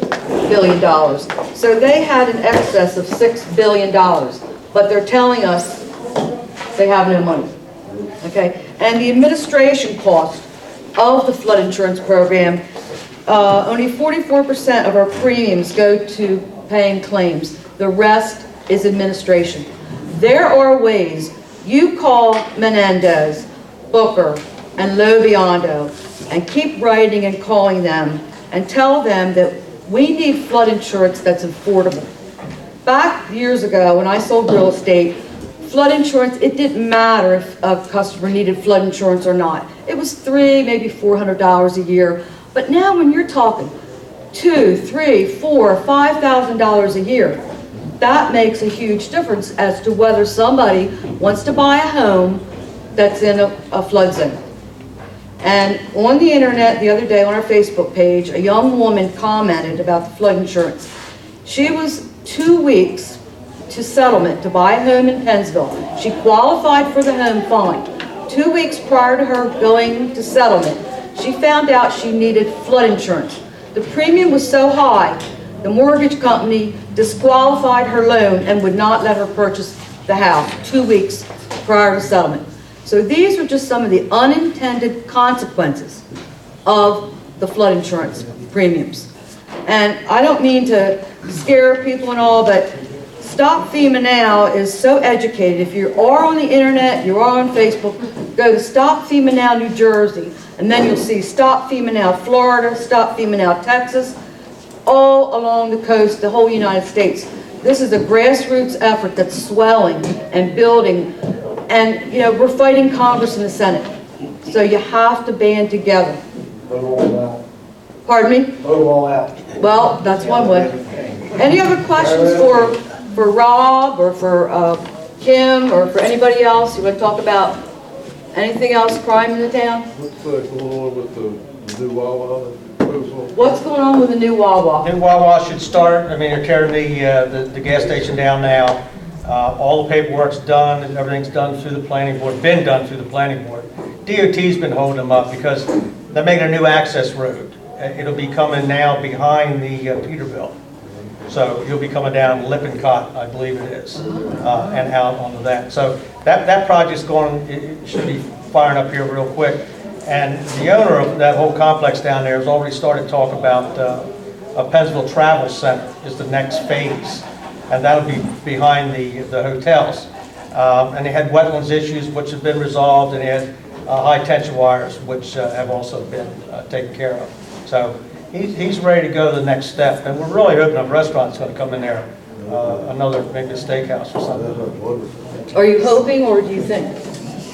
billion. So they had an excess of $6 billion, but they're telling us they have no money. Okay? And the administration cost of the flood insurance program, only 44% of our premiums go to paying claims. The rest is administration. There are ways. You call Menendez, Booker, and Lobiondo, and keep writing and calling them, and tell them that we need flood insurance that's affordable. Back years ago, when I sold real estate, flood insurance, it didn't matter if a customer needed flood insurance or not. It was $300, maybe $400 a year. But now when you're talking $2,000, $3,000, $4,000, $5,000 a year, that makes a huge difference as to whether somebody wants to buy a home that's in a flood zone. And on the internet the other day on our Facebook page, a young woman commented about the flood insurance. She was 2 weeks to settlement to buy a home in Pennsville. She qualified for the home fine. 2 weeks prior to her going to settlement, she found out she needed flood insurance. The premium was so high, the mortgage company disqualified her loan and would not let her purchase the house 2 weeks prior to settlement. So these are just some of the unintended consequences of the flood insurance premiums. And I don't mean to scare people and all, but Stop FEMA Now is so educated. If you are on the internet, you are on Facebook, go to Stop FEMA Now New Jersey, and then you'll see Stop FEMA Now Florida, Stop FEMA Now Texas, all along the coast, the whole United States. This is a grassroots effort that's swelling and building, and you know, we're fighting Congress and the Senate. So you have to band together. Vote all out. Pardon me? Vote all out. Well, that's one way. Any other questions for Rob or for Kim or for anybody else? You want to talk about anything else, crime in the town? What's going on with the new Wawa proposal? What's going on with the new Wawa? New Wawa should start. I mean, they're tearing the gas station down now. All the paperwork's done, and everything's done through the planning board, been done through the planning board. DOT's been holding them up because they're making a new access road. It'll be coming now behind the Peterbilt. So you'll be coming down Lippincott, I believe it is, and out onto that. So that project's going, it should be firing up here real quick. And the owner of that whole complex down there has already started talking about a Pennsville Travel Center is the next phase. And that'll be behind the hotels. And they had wetlands issues which have been resolved, and they had high tension wires which have also been taken care of. So he's ready to go to the next step, and we're really hoping a restaurant's going to come in there, another maybe a steakhouse or something. Are you hoping, or do you think?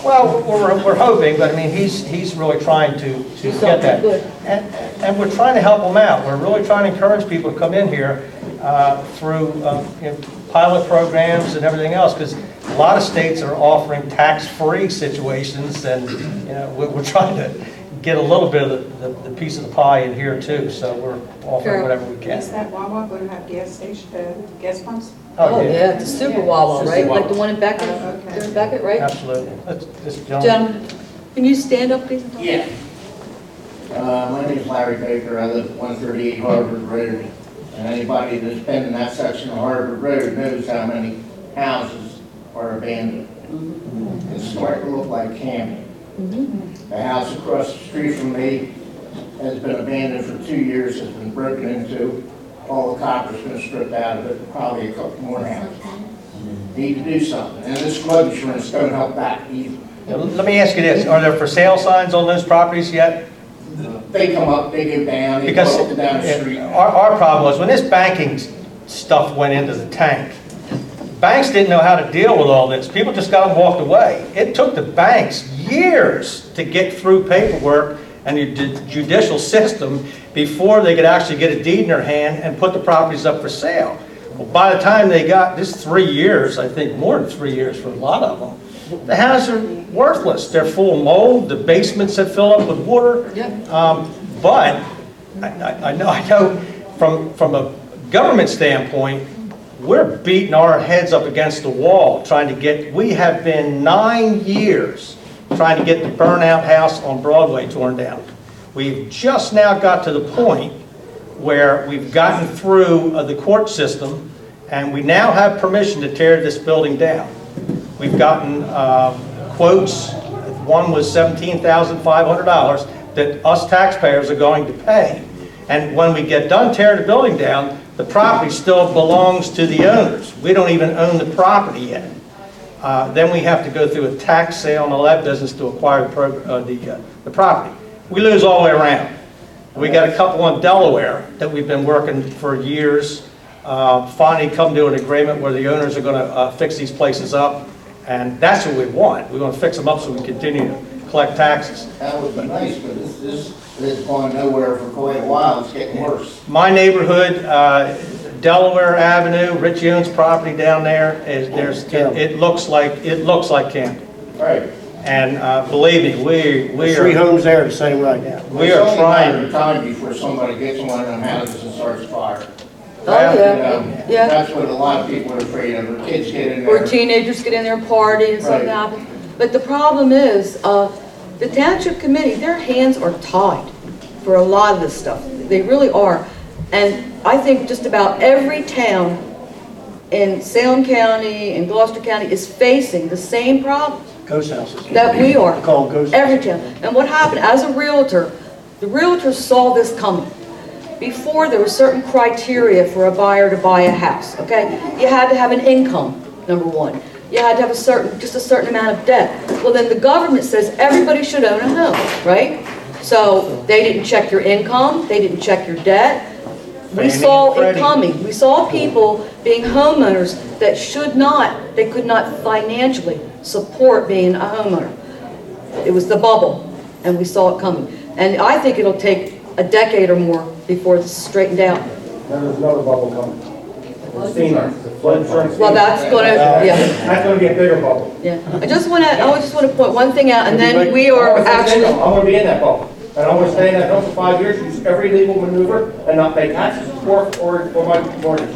Well, we're hoping, but I mean he's really trying to get that, good. and we're trying to help him out. We're really trying to encourage people to come in here through you know, pilot programs and everything else, because a lot of states are offering tax-free situations, and you know we're trying to get a little bit of the piece of the pie in here too, so we're offering whatever we can. Is that Wawa going to have gas pumps? Oh yeah, it's a super Wawa, right? Like the one in Beckett, okay. in Beckett, right? Absolutely. This gentleman. Gentlemen, can you stand up, please? and talk? Yeah. My name is Larry Baker. I live at 138 Harvard Road. And anybody that's been in that section of Harvard Road knows how many houses are abandoned. It's starting to look like camping. The house across the street from me has been abandoned for 2 years, has been broken into. All the copper's been stripped out of it, probably a couple more houses. Need to do something. And this flood insurance don't help that either. Now, let me ask you this, are there for sale signs on those properties yet? They come up, they go down, they go Because up and down the street. our problem was when this banking stuff went into the tank, banks didn't know how to deal with all this. People just got up and walked away. It took the banks years to get through paperwork and the judicial system before they could actually get a deed in their hand and put the properties up for sale. Well, by the time they got this 3 years, I think more than 3 years for a lot of them, the houses are worthless. They're full of mold. The basements have filled up with water. But I know from a government standpoint, we're beating our heads up against the wall trying to get, we have been 9 years trying to get the burnout house on Broadway torn down. We've just now got to the point where we've gotten through the court system, and we now have permission to tear this building down. We've gotten quotes. One was $17,500 that us taxpayers are going to pay. And when we get done tearing the building down, the property still belongs to the owners. We don't even own the property yet. Then we have to go through a tax sale and all that business to acquire the property. We lose all the way around. We got a couple in Delaware that we've been working for years. Finally come to an agreement where the owners are going to fix these places up, and that's what we want. We want to fix them up so we continue to collect taxes. That would be nice, but this is going nowhere for quite a while. It's getting worse. My neighborhood, Delaware Avenue, Rich owns property down there. It looks like Camden. Right. And believe me, we Three are homes there the same right now. we are trying. It's only a matter of time before somebody gets in one of them houses and starts fire. Oh, yeah, yeah. That's what a lot of people are afraid of. Or kids get in Or there. teenagers get in there and party and something Right. happens. But the problem is, the township committee, their hands are tied for a lot of this stuff. They really are. And I think just about every town in Salem County and Gloucester County is facing the same problem Ghost houses. that we are. They call them ghost Every houses. town. And what happened, as a realtor, the realtors saw this coming. Before, there were certain criteria for a buyer to buy a house, okay? You had to have an income, number one. You had to have just a certain amount of debt. Well, then the government says everybody should own a home, right? So they didn't check your income, they didn't check your debt. We saw it coming. We saw people being homeowners that they could not financially support being a homeowner. It was the bubble, and we saw it coming. And I think it'll take a decade or more before it's straightened out. Then there's another bubble coming. It's FEMA, the flood insurance. Well, that's gonna, yeah, That's gonna be a bigger bubble. yeah. I just wanna point one thing out, and then we are actually, I'm gonna be in that bubble. And I'm gonna stay in that home for 5 years, use every legal maneuver, and not pay taxes or my mortgage.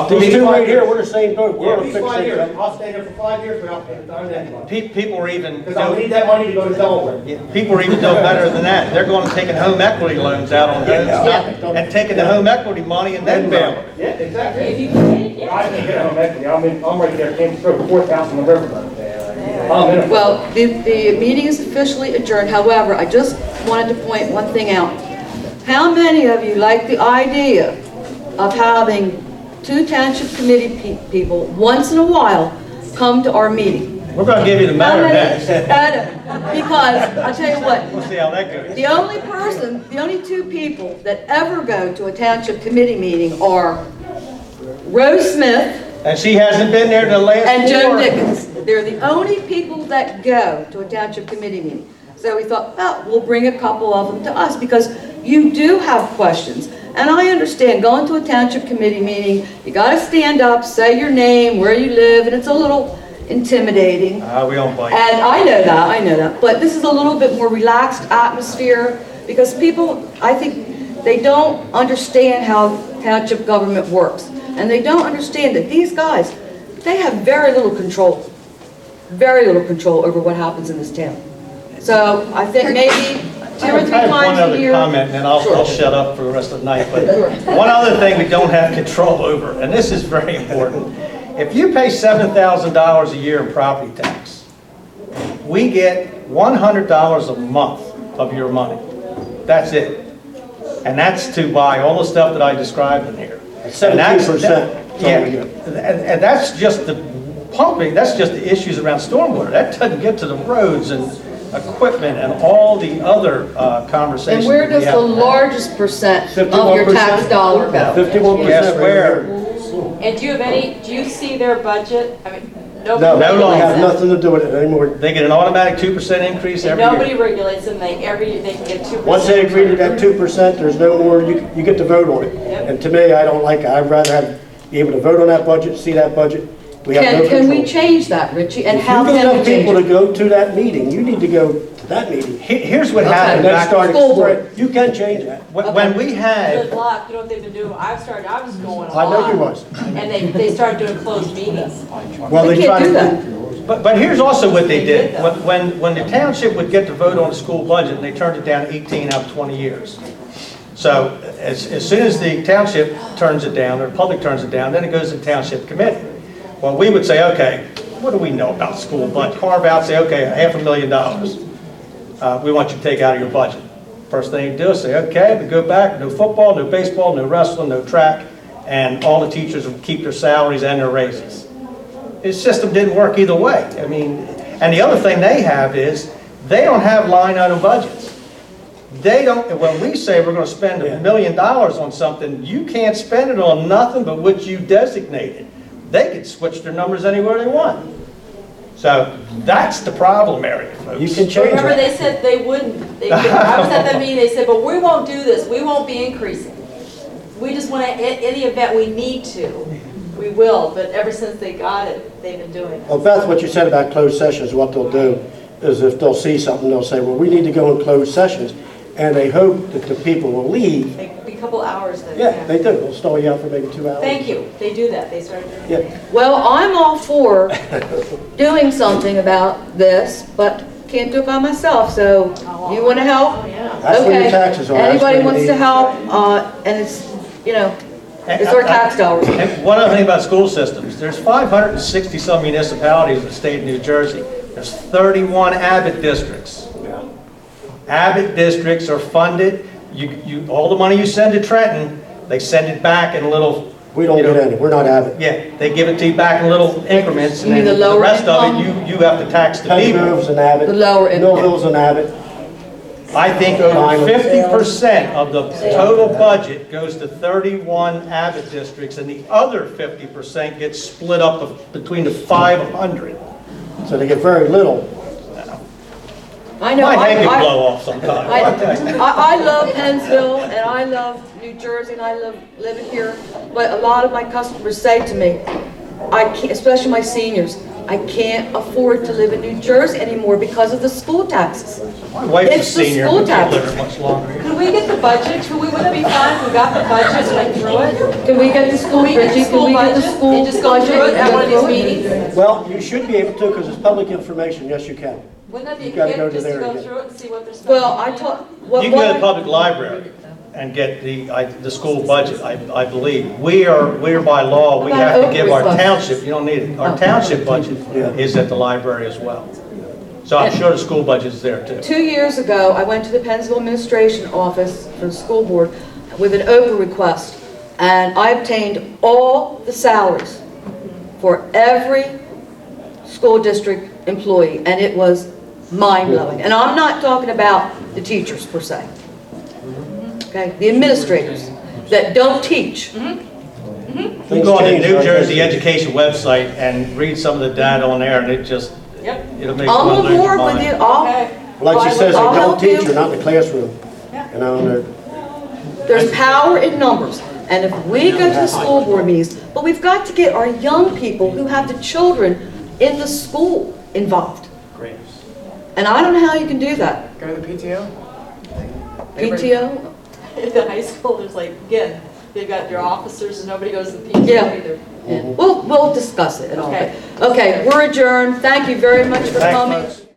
These two right here, we're the same boat. We're Yeah, gonna these fix 5 years, it. I'll stay there for 5 years without paying a dime to anybody. People are even Because I need that money to go to Delaware. people are even doing better than that. They're going and taking home equity loans out on homes and taking the home equity money and then bailing. Yeah, exactly. I didn't get home equity, I'm right there, came through 4,000 on the river. I'm in it. well, the meeting is officially adjourned. However, I just wanted to point one thing out. How many of you like the idea of having two township committee people once in a while come to our meeting? We're going to give you the How mayor many? next. Because, I'll tell you what, We'll see how that goes. the only two people that ever go to a township committee meeting are Rose Smith And she hasn't been there the last and Joe four. Dickens. They're the only people that go to a township committee meeting. So we thought, well, we'll bring a couple of them to us because you do have questions. And I understand going to a township committee meeting, you got to stand up, say your name, where you live, and it's a little intimidating. We don't bite. And I know that. But this is a little bit more relaxed atmosphere because people, I think, they don't understand how township government works. And they don't understand that these guys, they have very little control over what happens in this town. So I think maybe 2 or 3 I have one times a other year. comment, and then I'll shut up for the rest of the night. But one other thing we don't have control over, and this is very important. If you pay $7,000 a year in property tax, we get $100 a month of your money. That's it. And that's to buy all the stuff that I described in here. 17%. Yeah, and that's just the pumping, that's just the issues around stormwater. That doesn't get to the roads and equipment and all the other conversations. And where that we does the have to have. largest percent of your 51%? tax dollar go? 51%. Yes, where? And do you see their budget? I mean, No, nobody no they longer. have regulates them. nothing to do with it anymore. They get an automatic 2% increase And every nobody year. regulates them, they can get 2%. Once they agree to that 2%, there's no more, you get to vote on it. Yep. And to me, I don't like it. I'd rather be able to vote on that budget, see that budget. We have no Can we control. change that, Richie? And If how you get can we enough change people to it? go to that meeting, you need to go to that meeting. Here's what Okay. happened And then back, start School board. spread. You can change that. when we had, Good luck, you know what they've been doing? I was going a I know lot. you was. And they started doing closed meetings. Well, They they can't try do to that. But here's also what they did. When the township would get to vote on the school budget, and they turned it down 18 out of 20 years. So as soon as the township turns it down, or the public turns it down, then it goes to the township committee. Well, we would say, okay, what do we know about school budget? Carve out, say, okay, $500,000. We want you to take out of your budget. First thing you do is say, okay, we go back, no football, no baseball, no wrestling, no track, and all the teachers will keep their salaries and their raises. His system didn't work either way. I mean, and the other thing they have is, they don't have line item budgets. They don't, when we say we're going to spend $1 million on something, you can't spend it on nothing but what you designated. They could switch their numbers anywhere they want. So that's the problem area, folks. You can change Remember, that. they said they wouldn't. I was at that meeting, they said, but we won't do this, we won't be increasing. We just want to, in the event we need to, we will, but ever since they got it, they've been doing it. Well, Beth, what you said about closed sessions, what they'll do is if they'll see something, they'll say, well, we need to go in closed sessions, and they hope that the people will leave. They- A couple hours then. Yeah, they do. They'll stall you out for maybe 2 hours. Thank you, they do that, they started doing that. Yeah. Well, I'm all for doing something about this, but can't do it by myself, so you want to help? Oh, yeah. That's where your Okay. taxes are. That's Anybody where you wants need- to help, and it's, you know, it's our tax dollars. And one other thing about school systems, there's 560 some municipalities in the state of New Jersey. There's 31 Abbott districts. Abbott districts are funded. All the money you send to Trenton, they send it back in little. We don't get any. We're not Abbott. Yeah, they give it to you back in little increments, and You mean then the the lower rest of it, income? you have to tax the people. Pennsville's an Abbott. The lower income. Millville's an Abbott. I think over 50% of the total budget goes to 31 Abbott districts, and the other 50% gets split up between the 500. So they get very little. I know. My head I- could blow off sometime. I love Pennsville, and I love New Jersey, and I love living here, but a lot of my customers say to me, I can't, especially my seniors, I can't afford to live in New Jersey anymore because of the school taxes. My wife's a It's the senior, school we can't live taxes. here much longer. Could we get the budget, wouldn't it be fine if we got the budget and went through it? Can we get the school, Can we get the Bridget, school can we get the budget school and just go through it at one of these budget? meetings? Well, you should be able to because it's public information. Yes, you can. Wouldn't that be You gotta go good, to just to there go again. through it and see what they're spending? Well, I taught, what, You can go to the public library and get the school budget, I believe. We are by law, we About have to give our Oakwood's budget? township, you don't need it, our Oh. township budget Yeah. is at the library as well. So I'm sure the school budget is there too. 2 years ago, I went to the Pennsville Administration Office for the school board with an Oprah request, and I obtained all the salaries for every school district employee, and it was mind-blowing. And I'm not talking about the teachers per se, okay? The administrators that don't teach. You can go on the New Jersey Education website and read some of the data on there, and it'll make you I'm want on to lose your board with mind. you, I'll, Like she says, they I'll don't help teach, you. you're not in the classroom. You know, and they're- There's power in numbers, and if we go to the school board meetings, but we've got to get our young people who have the children in the school involved. Great. And I don't know how you can do that. Go to the PTO? PTO? At the high school, there's like, again, they've got their officers and nobody goes to the PTO Yeah. either. We'll discuss it and all. Okay. Okay, we're adjourned. Thank you very much for Thanks, coming. folks.